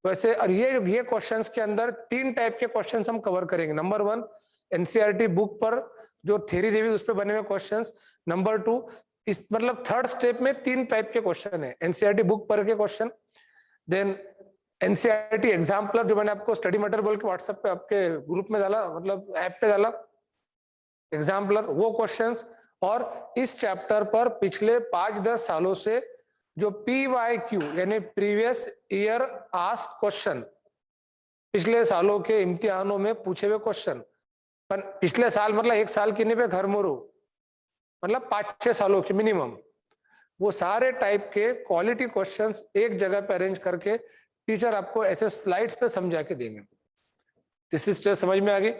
वैसे और ये क्वेश्चंस के अंदर 3 टाइप के क्वेश्चंस हम कवर करेंगे। नंबर 1 एनसीईआरटी बुक पर जो थ्योरी देवी उस पर बने हुए क्वेश्चंस। नंबर 2 इस मतलब थर्ड स्टेप में 3 टाइप के क्वेश्चन है, एनसीईआरटी बुक पर के क्वेश्चन, देन एनसीईआरटी एग्जाम्पलर जो मैंने आपको स्टडी मटेरियल बोल के व्हाट्सएप पे आपके ग्रुप में डाला, मतलब ऐप पे डाला एग्जाम्पलर, वो क्वेश्चंस, और इस चैप्टर पर पिछले 5-10 सालों से जो PYQ यानी प्रीवियस ईयर आस्क्ड क्वेश्चन, पिछले सालों के इम्तिहानों में पूछे हुए क्वेश्चन, पर पिछले साल मतलब 1 साल की नहीं पे घर मोरो, मतलब 5-6 सालों के मिनिमम, वो सारे टाइप के क्वालिटी क्वेश्चंस एक जगह पे अरेंज करके टीचर आपको ऐसे स्लाइड्स पे समझा के देंगे। तीसरी स्टेप समझ में आ गई?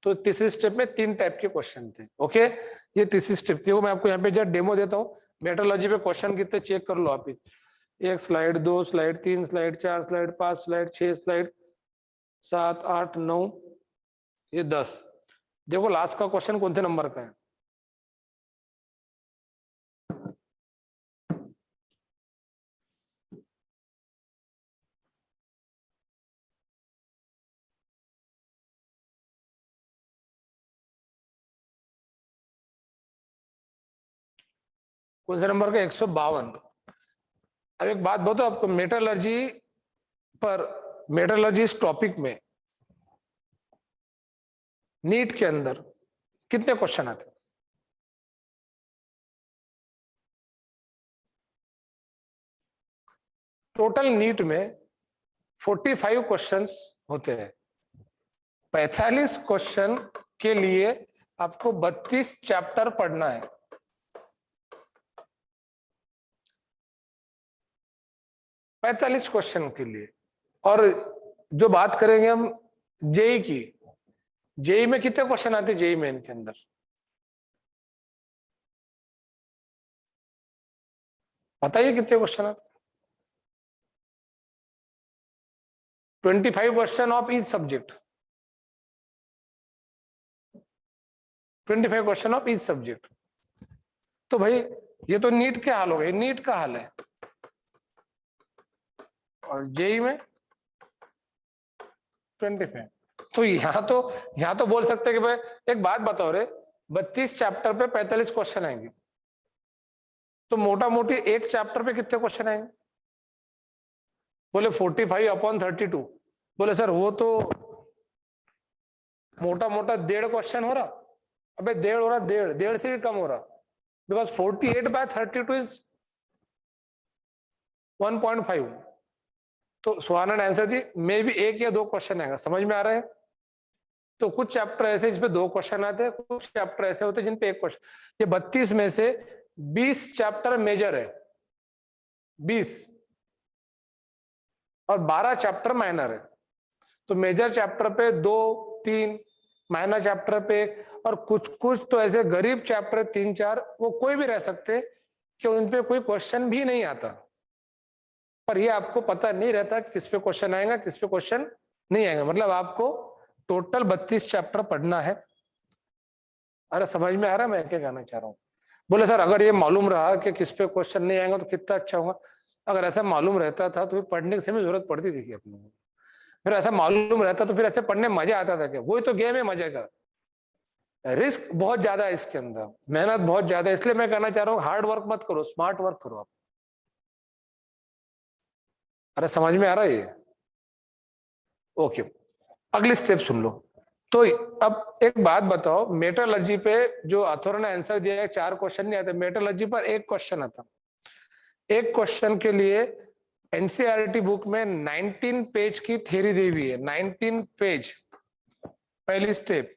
तो तीसरी स्टेप में 3 टाइप के क्वेश्चन थे। ओके, ये तीसरी स्टेप थी। वो मैं आपको यहाँ पे जस्ट डेमो देता हूँ। मेट्रोलॉजी पे क्वेश्चन कितने चेक कर लो आप। 1 slide, 2 slide, 3 slide, 4 slide, 5 slide, 6 slide, 7, 8, 9, ये 10। देखो लास्ट का क्वेश्चन कौन से नंबर का है? कौन से नंबर का? 152। अब एक बात बताओ आपको, मेटलर्जी पर, मेटलर्जी इस टॉपिक में नीट के अंदर कितने क्वेश्चन आते हैं? टोटल नीट में 45 क्वेश्चंस होते हैं। 45 क्वेश्चन के लिए आपको 32 चैप्टर पढ़ना है। 45 क्वेश्चन के लिए। और जो बात करेंगे हम जेई की, जेई में कितने क्वेश्चन आते हैं? जेई मेन के अंदर बताइए कितने क्वेश्चन आते? 25 question of each subject, 25 question of each subject. तो भाई ये तो नीट के हाल हो गए, नीट का हाल है। और जेई में 25। तो यहाँ तो बोल सकते हैं कि भाई एक बात बताओ रे, 32 चैप्टर पे 45 क्वेश्चन आएंगे, तो मोटा मोटी एक चैप्टर पे कितने क्वेश्चन आएंगे? बोले 45/32। बोले सर वो तो मोटा मोटा 1.5 क्वेश्चन हो रहा। अबे 1.5 हो रहा, 1.5 से भी कम हो रहा, बिकॉज 48/32 इज 1.5। तो स्वानंद आंसर दी मे भी 1 या 2 क्वेश्चन आएगा। समझ में आ रहा है? तो कुछ चैप्टर ऐसे जिसपे 2 क्वेश्चन आते हैं, कुछ चैप्टर ऐसे होते हैं जिन पे 1 क्वेश्चन। ये 32 में से 20 चैप्टर मेजर है, 20, और 12 चैप्टर माइनर है। तो मेजर चैप्टर पे 2, 3, माइनर चैप्टर पे 1, और कुछ कुछ तो ऐसे गरीब चैप्टर 3, 4 वो कोई भी रह सकते कि उन पे कोई क्वेश्चन भी नहीं आता, पर ये आपको पता नहीं रहता कि किस पे क्वेश्चन आएगा, किस पे क्वेश्चन नहीं आएगा। मतलब आपको टोटल 32 चैप्टर पढ़ना है। अरे समझ में आ रहा है मैं क्या कहना चाह रहा हूँ? बोले सर अगर ये मालूम रहा कि किस पे क्वेश्चन नहीं आएगा तो कितना अच्छा होगा। अगर ऐसा मालूम रहता था तो फिर पढ़ने से भी जरूरत पड़ती थी कि अपने को? फिर ऐसा मालूम रहता तो फिर ऐसे पढ़ने में मजा आता था क्या? वही तो गेम है मजे का। रिस्क बहुत ज्यादा है इसके अंदर, मेहनत बहुत ज्यादा है, इसलिए मैं कहना चाह रहा हूँ हार्ड वर्क मत करो, स्मार्ट वर्क करो आप। अरे समझ में आ रहा है ये? ओके, अगली स्टेप सुन लो। तो अब एक बात बताओ, मेटलर्जी पे जो अथॉर ने आंसर दिया है 4 क्वेश्चन नहीं आते, मेटलर्जी पर 1 क्वेश्चन आता। 1 क्वेश्चन के लिए एनसीईआरटी बुक में 19 पेज की थ्योरी दी हुई है, 19 पेज। पहली स्टेप,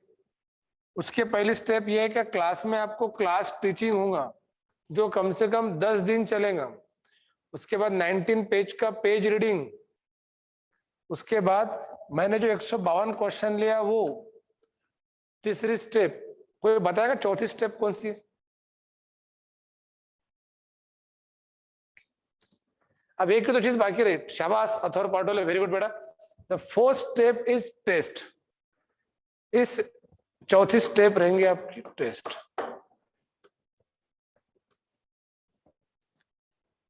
उसके पहली स्टेप ये है कि क्लास में आपको क्लास टीचिंग होगा जो कम से कम 10 दिन चलेगा। उसके बाद 19 पेज का पेज रीडिंग। उसके बाद मैंने जो 152 क्वेश्चन लिया वो तीसरी स्टेप। कोई बताएगा चौथी स्टेप कौन सी है? अब एक ही तो चीज बाकी रही। शाबाश अथॉर पाटोले, वेरी गुड बेटा। The fourth step is test. इस चौथी स्टेप रहेंगे आपकी टेस्ट।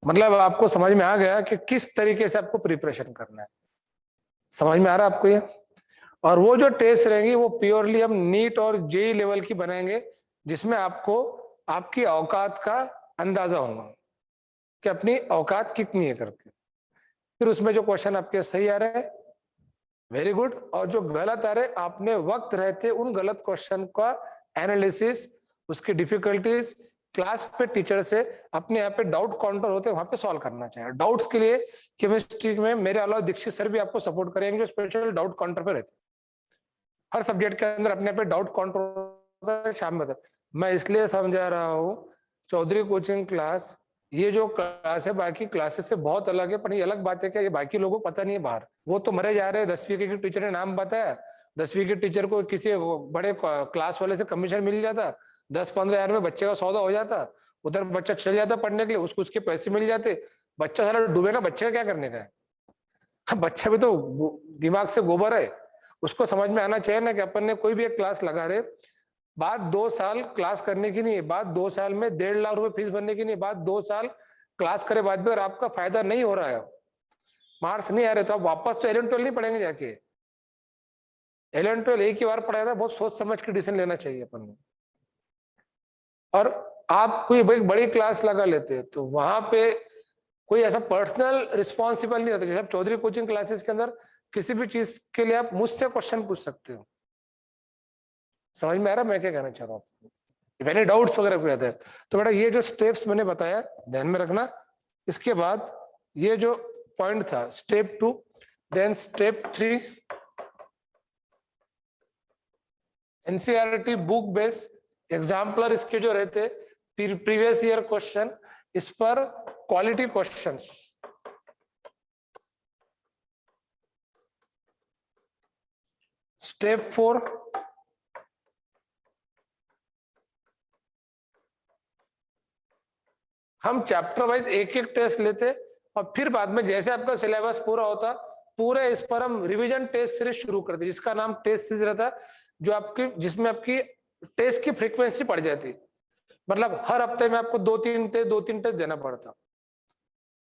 मतलब आपको समझ में आ गया कि किस तरीके से आपको प्रिपरेशन करना है। समझ में आ रहा है आपको ये? और वो जो टेस्ट रहेंगी वो प्योरली हम नीट और जेई लेवल की बनाएंगे, जिसमें आपको आपकी औकात का अंदाजा होगा कि अपनी औकात कितनी है करके। फिर उसमें जो क्वेश्चन आपके सही आ रहे हैं, वेरी गुड, और जो गलत आ रहे आपने वक्त रहते उन गलत क्वेश्चन का एनालिसिस, उसकी डिफिकल्टीज क्लास पे टीचर से अपने यहाँ पे डाउट काउंटर होते हैं वहां पे सॉल्व करना चाहिए। डाउट्स के लिए केमिस्ट्री में मेरे अलावा दीक्षित सर भी आपको सपोर्ट करेंगे, जो स्पेशल डाउट काउंटर पे रहते हैं। हर सब्जेक्ट के अंदर अपने पे डाउट काउंटर शाम में। मैं इसलिए समझा रहा हूँ चौधरी कोचिंग क्लास, ये जो क्लास है बाकी क्लासेस से बहुत अलग है, पर ये अलग बात है कि ये बाकी लोगों को पता नहीं है बाहर। वो तो मरे जा रहे हैं, 10वीं के टीचर ने नाम बताया, 10वीं के टीचर को किसी बड़े क्लास वाले से कमीशन मिल जाता, 10-15 हजार में बच्चे का सौदा हो जाता, उधर बच्चा चल जाता पढ़ने के लिए, उसको उसके पैसे मिल जाते, बच्चा सारा डूबे ना, बच्चे का क्या करने का है? बच्चा भी तो दिमाग से गोबर है, उसको समझ में आना चाहिए ना कि अपन ने कोई भी एक क्लास लगा रहे, बात 2 साल क्लास करने की नहीं है, बात 2 साल में 1.5 लाख रुपए फीस भरने की नहीं, बात 2 साल क्लास करे बाद भी अगर आपका फायदा नहीं हो रहा है, मार्क्स नहीं आ रहे, तो आप वापस तो 11-12 नहीं पढ़ेंगे जाके। 11-12 एक ही बार पढ़ाया था, बहुत सोच समझ के डिसीजन लेना चाहिए अपन को। और आप कोई एक बड़ी क्लास लगा लेते तो वहां पे कोई ऐसा पर्सनल रिस्पॉन्सिबल नहीं रहता। जैसे आप चौधरी कोचिंग क्लासेस के अंदर किसी भी चीज के लिए आप मुझसे क्वेश्चन पूछ सकते हो। समझ में आ रहा है मैं क्या कहना चाह रहा हूँ? इफ एनी डाउट्स वगैरह कोई आता है तो बेटा ये जो स्टेप्स मैंने बताया ध्यान में रखना। इसके बाद ये जो पॉइंट था step 2, then step 3 NCERT book base exemplar इसके जो रहते प्रीवियस ईयर क्वेश्चन, इस पर क्वालिटी क्वेश्चंस। स्टेप 4 हम चैप्टर वाइज एक एक टेस्ट लेते और फिर बाद में जैसे आपका सिलेबस पूरा होता पूरे इस पर हम रिवीजन टेस्ट सीरीज शुरू करते, जिसका नाम टेस्ट सीरीज रहता, जो आपकी जिसमें आपकी टेस्ट की फ्रीक्वेंसी बढ़ जाती, मतलब हर हफ्ते में आपको 2-3 टेस्ट देना पड़ता।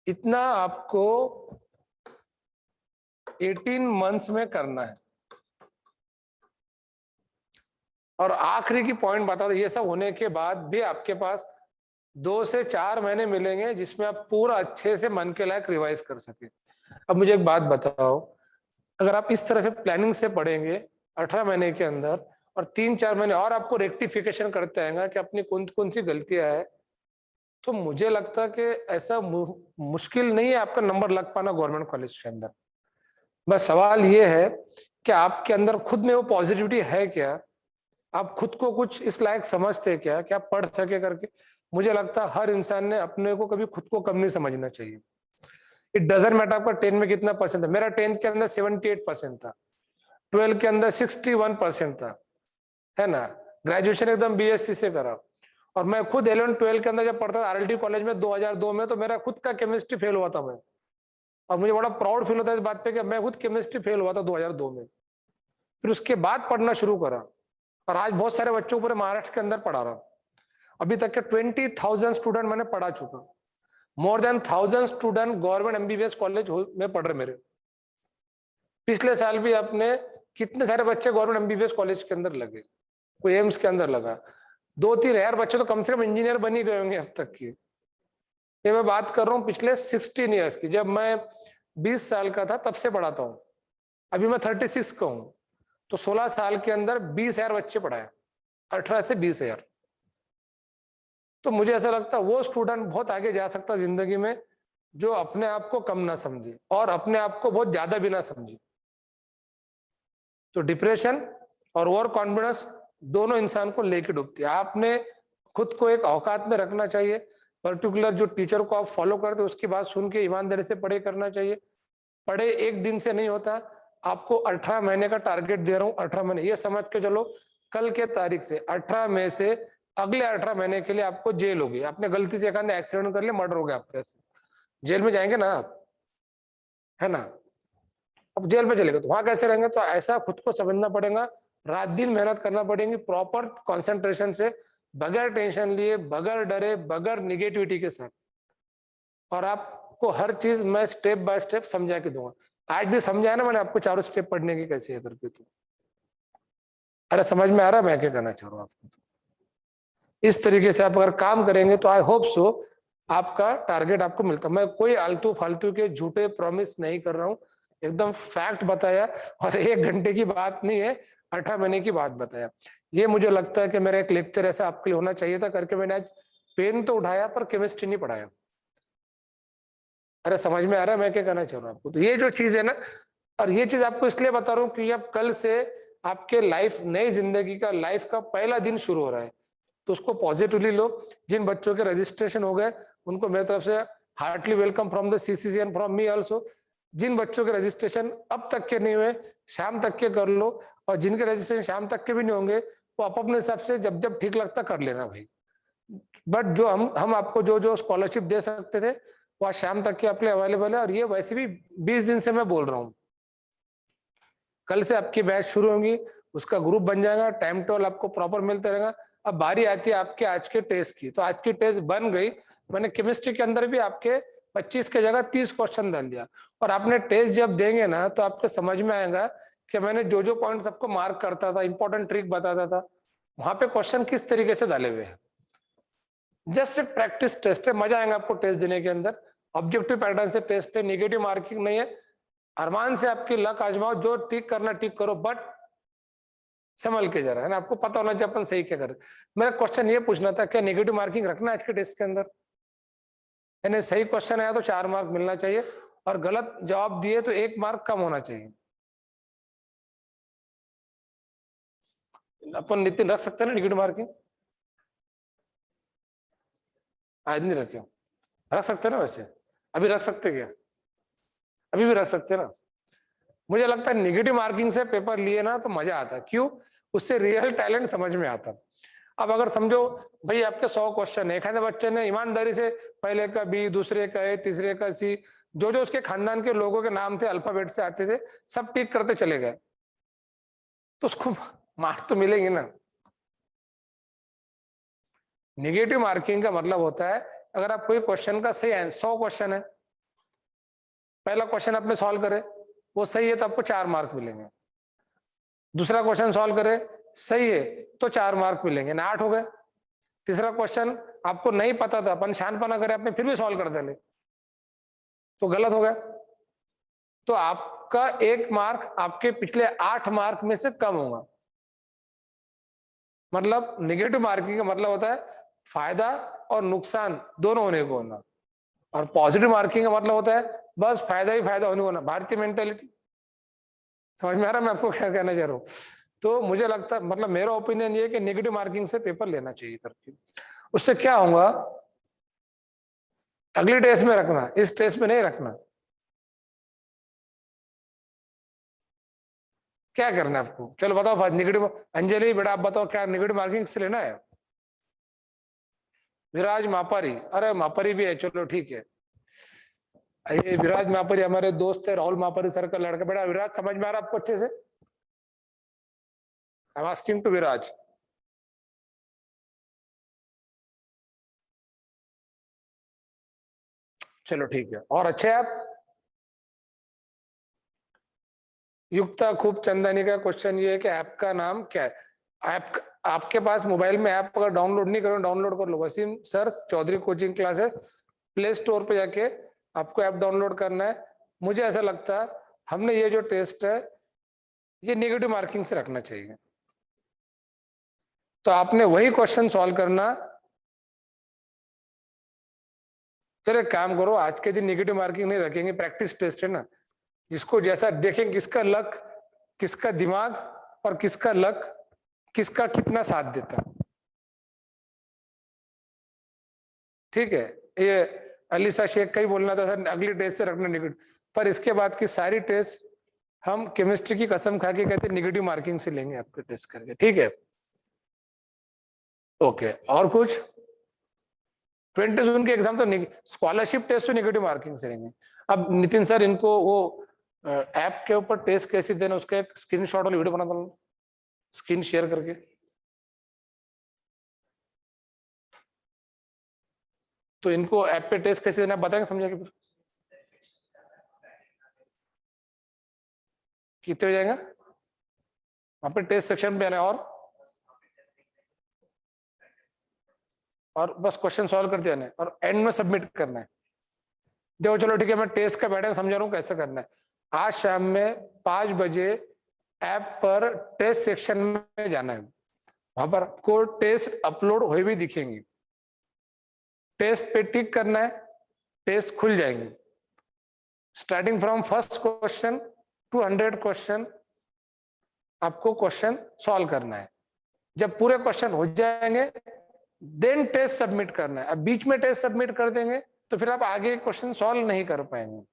इतना आपको 18 मंथ्स में करना है। और आखिरी की पॉइंट बता दो, ये सब होने के बाद भी आपके पास 2 से 4 महीने मिलेंगे जिसमें आप पूरा अच्छे से मन के लायक रिवाइज कर सके। अब मुझे एक बात बताओ, अगर आप इस तरह से प्लानिंग से पढ़ेंगे 18 महीने के अंदर, और 3-4 महीने और आपको रेक्टिफिकेशन करते आएगा कि अपनी कौन कौन सी गलतियां है, तो मुझे लगता है कि ऐसा मुश्किल नहीं है आपका नंबर लग पाना गवर्नमेंट कॉलेज के अंदर। बस सवाल ये है कि आपके अंदर खुद में वो पॉजिटिविटी है क्या, आप खुद को कुछ इस लायक समझते क्या कि आप पढ़ सके करके। मुझे लगता है हर इंसान ने अपने को कभी खुद को कम नहीं समझना चाहिए। इट डजंट मैटर आपका 10 में कितना परसेंट था। मेरा 10th के अंदर 78% था, 12 के अंदर 61% था, है ना। ग्रेजुएशन एकदम बीएससी से करा, और मैं खुद 11-12 के अंदर जब पढ़ता था आरएलटी कॉलेज में 2002 में, तो मेरा खुद का केमिस्ट्री फेल हुआ था मैं, और मुझे बड़ा प्राउड फील होता है इस बात पे कि मैं खुद केमिस्ट्री फेल हुआ था 2002 में। फिर उसके बाद पढ़ना शुरू करा, और आज बहुत सारे बच्चों को पूरे महाराष्ट्र के अंदर पढ़ा रहा हूं। अभी तक के 20,000 स्टूडेंट मैंने पढ़ा चुका, more than 1000 student government MBBS college में पढ़ रहे मेरे। पिछले साल भी अपने कितने सारे बच्चे गवर्नमेंट एमबीबीएस कॉलेज के अंदर लगे, कोई एम्स के अंदर लगा, 2-3 हजार बच्चे तो कम से कम इंजीनियर बन ही गए होंगे अब तक की। ये मैं बात कर रहा हूँ पिछले 16 ईयर्स की, जब मैं 20 साल का था तब से पढ़ाता हूँ। अभी मैं 36 का हूँ, तो 16 साल के अंदर 20,000 बच्चे पढ़ाए, 18 से 20,000। तो मुझे ऐसा लगता है वो स्टूडेंट बहुत आगे जा सकता है जिंदगी में, जो अपने आप को कम ना समझे और अपने आप को बहुत ज्यादा भी ना समझे। तो डिप्रेशन और ओवर कॉन्फिडेंस दोनों इंसान को लेके डूबती है। आपने खुद को एक औकात में रखना चाहिए, पर्टिकुलर जो टीचर को आप फॉलो करते हो उसकी बात सुन के ईमानदारी से पढ़े करना चाहिए। पढ़े एक दिन से नहीं होता, आपको 18 महीने का टारगेट दे रहा हूँ। 18 महीने ये समझ के चलो, कल के तारीख से 18 मई से अगले 18 महीने के लिए आपको जेल होगी। आपने गलती से कहने एक्सीडेंट कर लिया, मर्डर हो गया आपके से, जेल में जाएंगे ना आप, है ना। अब जेल में चलेगा तो वहां कैसे रहेंगे। तो ऐसा खुद को समझना पड़ेगा, रात दिन मेहनत करना पड़ेगी प्रॉपर कंसंट्रेशन से, बगैर टेंशन लिए, बगैर डरे, बगैर निगेटिविटी के साथ। और आपको हर चीज मैं स्टेप बाय स्टेप समझा के दूंगा। आज भी समझाया ना मैंने आपको चारों स्टेप पढ़ने की कैसे है करके। तो अरे समझ में आ रहा है मैं क्या कहना चाह रहा हूँ आपको। इस तरीके से आप अगर काम करेंगे तो आई होप सो आपका टारगेट आपको मिलता। मैं कोई आलतू फालतू के झूठे प्रॉमिस नहीं कर रहा हूँ, एकदम फैक्ट बताया, और 1 घंटे की बात नहीं है, 18 महीने की बात बताया। ये मुझे लगता है कि मेरा एक लेक्चर ऐसा आपके लिए होना चाहिए था करके मैंने आज पेन तो उठाया पर केमिस्ट्री नहीं पढ़ाया। अरे समझ में आ रहा है मैं क्या कहना चाह रहा हूँ आपको। तो ये जो चीज है ना, और ये चीज आपको इसलिए बता रहा हूँ कि अब कल से आपके लाइफ, नई जिंदगी का लाइफ का पहला दिन शुरू हो रहा है, तो उसको पॉजिटिवली लो। जिन बच्चों के रजिस्ट्रेशन हो गए उनको मेरी तरफ से heartly welcome from the CCC and from me also. जिन बच्चों के रजिस्ट्रेशन अब तक के नहीं हुए, शाम तक के कर लो, और जिनके रजिस्ट्रेशन शाम तक के भी नहीं होंगे वो आप अपने हिसाब से जब जब ठीक लगता कर लेना भाई। बट जो हम आपको जो जो स्कॉलरशिप दे सकते थे वो आज शाम तक के आपके लिए अवेलेबल है। और ये वैसे भी 20 दिन से मैं बोल रहा हूँ, कल से आपकी बैच शुरू होगी, उसका ग्रुप बन जाएगा, टाइम टेबल आपको प्रॉपर मिलता रहेगा। अब बारी आती है आपके आज के टेस्ट की, तो आज की टेस्ट बन गई। मैंने केमिस्ट्री के अंदर भी आपके 25 के जगह 30 क्वेश्चन डाल दिया, और आपने टेस्ट जब देंगे ना तो आपको समझ में आएगा कि मैंने जो जो पॉइंट्स आपको मार्क करता था, इंपॉर्टेंट ट्रिक बताता था, वहां पे क्वेश्चन किस तरीके से डाले हुए हैं। जस्ट एक प्रैक्टिस टेस्ट है, मजा आएगा आपको टेस्ट देने के अंदर। ऑब्जेक्टिव पैटर्न से टेस्ट है, निगेटिव मार्किंग नहीं है। अरमान से आपकी लक आजमाओ, जो ठीक करना ठीक करो, बट संभल के जरा, है ना। आपको पता होना चाहिए अपन सही क्या करें। मेरा क्वेश्चन ये पूछना था, क्या नेगेटिव मार्किंग रखना है आज के टेस्ट के अंदर, यानी सही क्वेश्चन आया तो 4 मार्क मिलना चाहिए, और गलत जवाब दिए तो 1 मार्क कम होना चाहिए। अपन नितिन रख सकते हैं ना नेगेटिव मार्किंग? आज नहीं रखे, रख सकते हैं ना वैसे? अभी रख सकते क्या? अभी भी रख सकते हैं ना। मुझे लगता है नेगेटिव मार्किंग से पेपर लिए ना तो मजा आता है। क्यों? उससे रियल टैलेंट समझ में आता। अब अगर समझो भाई आपके 100 क्वेश्चन है, एक आधे बच्चे ने ईमानदारी से पहले का बी, दूसरे का ए, तीसरे का सी, जो जो उसके खानदान के लोगों के नाम थे अल्फाबेट से आते थे, सब टिक करते चले गए, तो उसको मार्क तो मिलेंगे ना। नेगेटिव मार्किंग का मतलब होता है, अगर आप कोई क्वेश्चन का सही आंसर, 100 क्वेश्चन है, पहला क्वेश्चन आपने सॉल्व करे, वो सही है तो आपको 4 मार्क मिलेंगे। दूसरा क्वेश्चन सॉल्व करे, सही है तो 4 मार्क मिलेंगे ना, 8 हो गए। तीसरा क्वेश्चन आपको नहीं पता था, अपन शानपना करे आपने फिर भी सॉल्व कर देने, तो गलत हो गया। तो आपका 1 मार्क आपके पिछले 8 मार्क में से कम होगा। मतलब निगेटिव मार्किंग का मतलब होता है फायदा और नुकसान दोनों होने को होना, और पॉजिटिव मार्किंग का मतलब होता है बस फायदा ही फायदा होने को होना। भारतीय मेंटेलिटी समझ में आ रहा है मैं आपको क्या कहना चाह रहा हूँ? तो मुझे लगता है, मतलब मेरा ओपिनियन ये है कि नेगेटिव मार्किंग से पेपर लेना चाहिए करके। उससे क्या होगा, अगली टेस्ट में रखना, इस टेस्ट में नहीं रखना। क्या करना है आपको, चलो बताओ नेगेटिव। अंजलि बेटा आप बताओ क्या नेगेटिव मार्किंग से लेना है? विराज मापारी, अरे मापारी भी है, चलो ठीक है। ये विराज मापारी हमारे दोस्त है, राहुल मापारी सर का लड़का। बेटा विराज समझ में आ रहा है आपको अच्छे से? आई एम आस्किंग टू विराज। चलो ठीक है, और अच्छे हैं आप? युक्ता खूब चंदानी का क्वेश्चन ये है कि ऐप का नाम क्या है? ऐप आपके पास मोबाइल में ऐप अगर डाउनलोड नहीं करो, डाउनलोड कर लो, Wasim sir Chaudhary coaching classes. Play store पे जाके आपको ऐप डाउनलोड करना है। मुझे ऐसा लगता है हमने ये जो टेस्ट है ये नेगेटिव मार्किंग से रखना चाहिए। तो आपने वही क्वेश्चन सॉल्व करना। चलो एक काम करो, आज के दिन नेगेटिव मार्किंग नहीं रखेंगे, प्रैक्टिस टेस्ट है ना, जिसको जैसा देखें किसका लक, किसका दिमाग और किसका लक, किसका कितना साथ देता। ठीक है, ये अलीसा शेख का ही बोलना था सर अगली टेस्ट से रखना नेगेटिव, पर इसके बाद की सारी टेस्ट हम केमिस्ट्री की कसम खा के कहते नेगेटिव मार्किंग से लेंगे आपके टेस्ट करके, ठीक है? ओके, और कुछ? 20 जून के एग्जाम तो स्कॉलरशिप टेस्ट तो नेगेटिव मार्किंग से लेंगे। अब नितिन सर इनको वो ऐप के ऊपर टेस्ट कैसे देना उसका एक स्क्रीनशॉट और वीडियो बना दो, स्क्रीन शेयर करके। तो इनको ऐप पे टेस्ट कैसे देना बताएंगे, समझेंगे फिर कितने हो जाएगा? वहां पे टेस्ट सेक्शन पे आना है और बस क्वेश्चन सॉल्व करते जाना है और एंड में सबमिट करना है। देखो चलो ठीक है, मैं टेस्ट का पैटर्न समझा रहा हूँ कैसे करना है। आज शाम में 5 बजे ऐप पर टेस्ट सेक्शन में जाना है, वहां पर आपको टेस्ट अपलोड हुए भी दिखेंगे। टेस्ट पे टिक करना है, टेस्ट खुल जाएंगे। Starting from first question to 100 question आपको क्वेश्चन सॉल्व करना है। जब पूरे क्वेश्चन हो जाएंगे देन टेस्ट सबमिट करना है। अब बीच में टेस्ट सबमिट कर देंगे तो फिर आप आगे क्वेश्चन सॉल्व नहीं कर पाएंगे।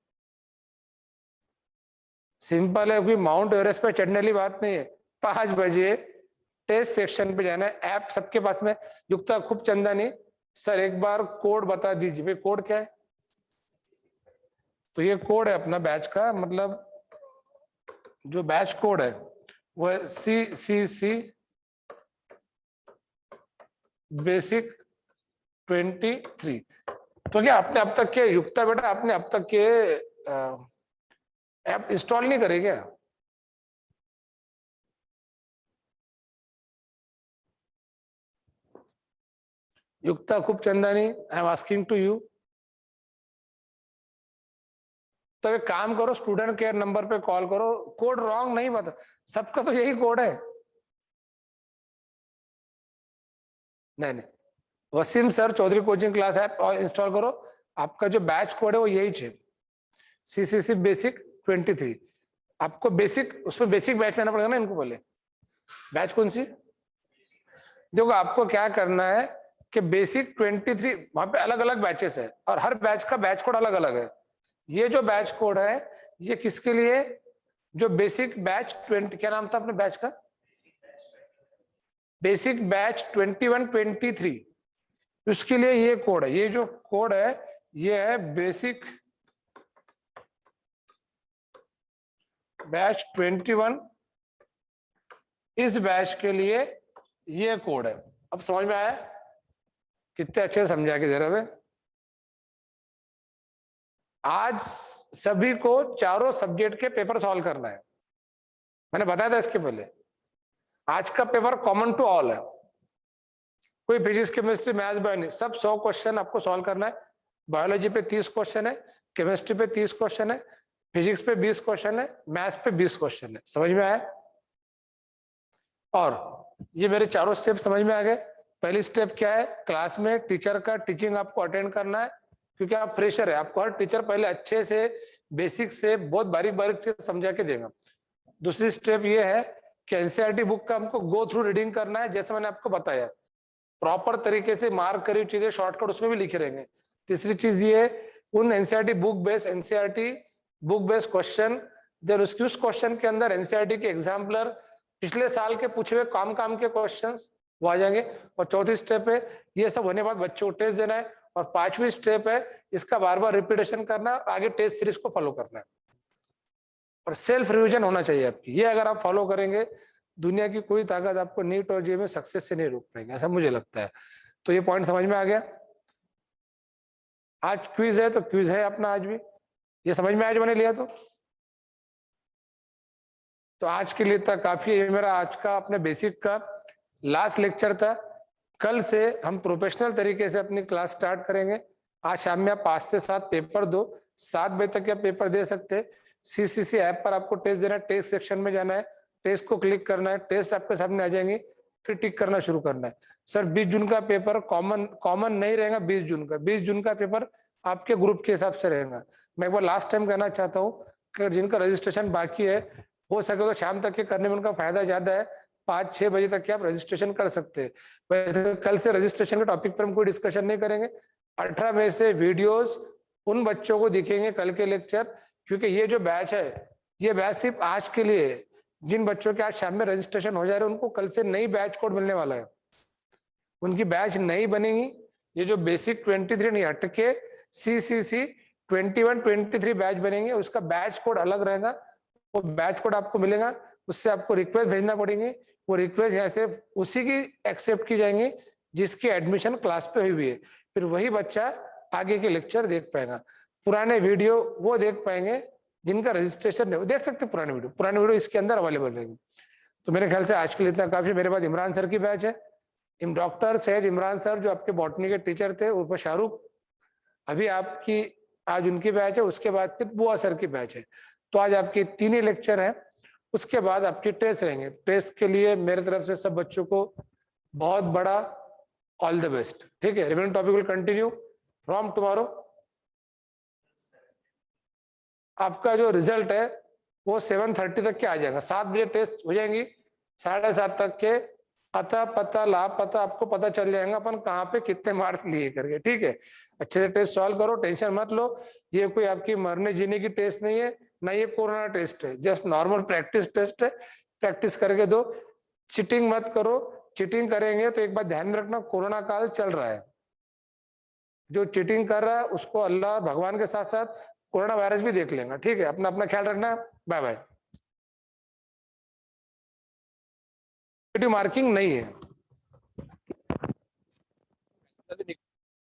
सिंपल है, कोई माउंट एवरेस्ट पे चढ़ने वाली बात नहीं है। 5 बजे टेस्ट सेक्शन पे जाना है, ऐप सबके पास में। युक्ता खूब चंदानी सर एक बार कोड बता दीजिए, भाई कोड क्या है? तो ये कोड है अपना बैच का, मतलब जो बैच कोड है वो है CCC बेसिक 23। तो क्या आपने अब तक के युक्ता बेटा आपने अब तक के ऐप इंस्टॉल नहीं करे क्या? Yukta Khubchandani I am asking to you. तो एक काम करो, स्टूडेंट केयर नंबर पे कॉल करो, कोड रॉन्ग नहीं बता, सबका तो यही कोड है। नहीं नहीं, Wasim sir Chaudhary coaching class app और इंस्टॉल करो। आपका जो बैच कोड है वो यही है, CCC बेसिक 23। आपको बेसिक, उसमें बेसिक बैच लेना पड़ेगा ना इनको पहले। बैच कौन सी? देखो आपको क्या करना है कि बेसिक 23 वहां पे अलग अलग बैचेस है और हर बैच का बैच कोड अलग अलग है। ये जो बैच कोड है ये किसके लिए? जो बेसिक बैच 20, क्या नाम था अपने बैच का? बेसिक बैच 21-23, उसके लिए ये कोड है। ये जो कोड है ये है बेसिक बैच 21। इस बैच के लिए ये कोड है। अब समझ में आया कितने अच्छे से समझा के दे रहे? आज सभी को चारों सब्जेक्ट के पेपर सॉल्व करना है, मैंने बताया था इसके पहले। आज का पेपर कॉमन टू ऑल है, कोई फिजिक्स केमिस्ट्री मैथ्स बायोलॉजी सब 100 क्वेश्चन आपको सॉल्व करना है। बायोलॉजी पे 30 क्वेश्चन है, केमिस्ट्री पे 30 क्वेश्चन है, फिजिक्स पे 20 क्वेश्चन है, मैथ्स पे 20 क्वेश्चन है। समझ में आया? और ये मेरे चारों स्टेप समझ में आ गए। पहली स्टेप क्या है, क्लास में टीचर का टीचिंग आपको अटेंड करना है, क्योंकि आप फ्रेशर है, आपको हर टीचर पहले अच्छे से बेसिक से बहुत बारीक बारीक समझा के देगा। दूसरी स्टेप ये है कि एनसीईआरटी बुक का हमको गो थ्रू रीडिंग करना है, जैसे मैंने आपको बताया प्रॉपर तरीके से मार्क करी चीजें शॉर्टकट उसमें भी लिखे रहेंगे। तीसरी चीज ये उन NCERT book based question, then उसकी उस क्वेश्चन के अंदर एनसीईआरटी के एग्जाम्पलर पिछले साल के पूछे हुए काम के क्वेश्चंस वो आ जाएंगे। और चौथी स्टेप है ये सब होने के बाद बच्चों को टेस्ट देना है। और पांचवी स्टेप है इसका बार बार रिपीटेशन करना, आगे टेस्ट सीरीज को फॉलो करना है और सेल्फ रिवीजन होना चाहिए आपकी। ये अगर आप फॉलो करेंगे दुनिया की कोई ताकत आपको नीट और जे में सक्सेस से नहीं रोक पाएंगे, ऐसा मुझे लगता है। तो ये पॉइंट समझ में आ गया। आज क्विज है तो क्विज है अपना, आज भी ये समझ में आज मैंने लिया। तो आज के लिए तक काफी है, मेरा आज का अपने बेसिक का लास्ट लेक्चर था। कल से हम प्रोफेशनल तरीके से अपनी क्लास स्टार्ट करेंगे। आज शाम में आप 5 से 7 पेपर दो, 7 बजे तक आप पेपर दे सकते हैं। सीसीसी ऐप पर आपको टेस्ट देना है, टेस्ट सेक्शन में जाना है, टेस्ट को क्लिक करना है, टेस्ट आपके सामने आ जाएंगे, फिर टिक करना शुरू करना है। सर 20 जून का पेपर कॉमन नहीं रहेगा, 20 जून का पेपर आपके ग्रुप के हिसाब से रहेगा। मैं एक बार लास्ट टाइम कहना चाहता हूँ कि जिनका रजिस्ट्रेशन बाकी है हो सके तो शाम तक के करने में उनका फायदा ज्यादा है। 5-6 बजे तक के आप रजिस्ट्रेशन कर सकते हैं। वैसे कल से रजिस्ट्रेशन के टॉपिक पर हम कोई डिस्कशन नहीं करेंगे। 18 मई से वीडियोस उन बच्चों को दिखेंगे कल के लेक्चर, क्योंकि ये जो बैच है ये बैच सिर्फ आज के लिए है। जिन बच्चों के आज शाम में रजिस्ट्रेशन हो जा रहे हैं उनको कल से नई बैच कोड मिलने वाला है, उनकी बैच नई बनेगी। ये जो बेसिक 23 नहीं हटके सीसीसी 21-23 बैच बनेंगे, उसका बैच कोड अलग रहेगा। वो बैच कोड आपको मिलेगा, उससे आपको रिक्वेस्ट भेजना पड़ेगी। वो रिक्वेस्ट यहाँ से उसी की एक्सेप्ट की जाएंगी जिसकी एडमिशन क्लास पे हुई हुई है। फिर वही बच्चा आगे के लेक्चर देख पाएगा। पुराने वीडियो वो देख पाएंगे जिनका रजिस्ट्रेशन नहीं, देख सकते पुराने वीडियो इसके अंदर अवेलेबल रहेंगे। तो मेरे ख्याल से आज के लिए इतना काफी। मेरे पास इमरान सर की बैच है, डॉक्टर सैयद इमरान सर जो आपके बॉटनी के टीचर थे, उर्फ शाहरुख, अभी आपकी आज उनकी बैच है। उसके बाद फिर बुआ सर की बैच है। तो आज आपके 3 ही लेक्चर हैं, उसके बाद आपकी टेस्ट रहेंगे। टेस्ट के लिए मेरे तरफ से सब बच्चों को बहुत बड़ा ऑल द बेस्ट। ठीक है, remaining topic will continue from tomorrow. आपका जो रिजल्ट है वो 7:30 तक के आ जाएगा। 7 बजे टेस्ट हो जाएंगी, 7:30 तक के अता पता लापता आपको पता चल जाएगा अपन कहाँ पे कितने मार्क्स लिए करके। ठीक है, अच्छे से टेस्ट सॉल्व करो, टेंशन मत लो। ये कोई आपकी मरने जीने की टेस्ट नहीं है, ना ये कोरोना टेस्ट है, जस्ट नॉर्मल प्रैक्टिस टेस्ट है। प्रैक्टिस करके दो, चीटिंग मत करो। चीटिंग करेंगे तो एक बात ध्यान में रखना, कोरोना काल चल रहा है, जो चीटिंग कर रहा है उसको अल्लाह भगवान के साथ साथ कोरोना वायरस भी देख लेगा। ठीक है, अपना अपना ख्याल रखना। Bye bye. मार्किंग नहीं है।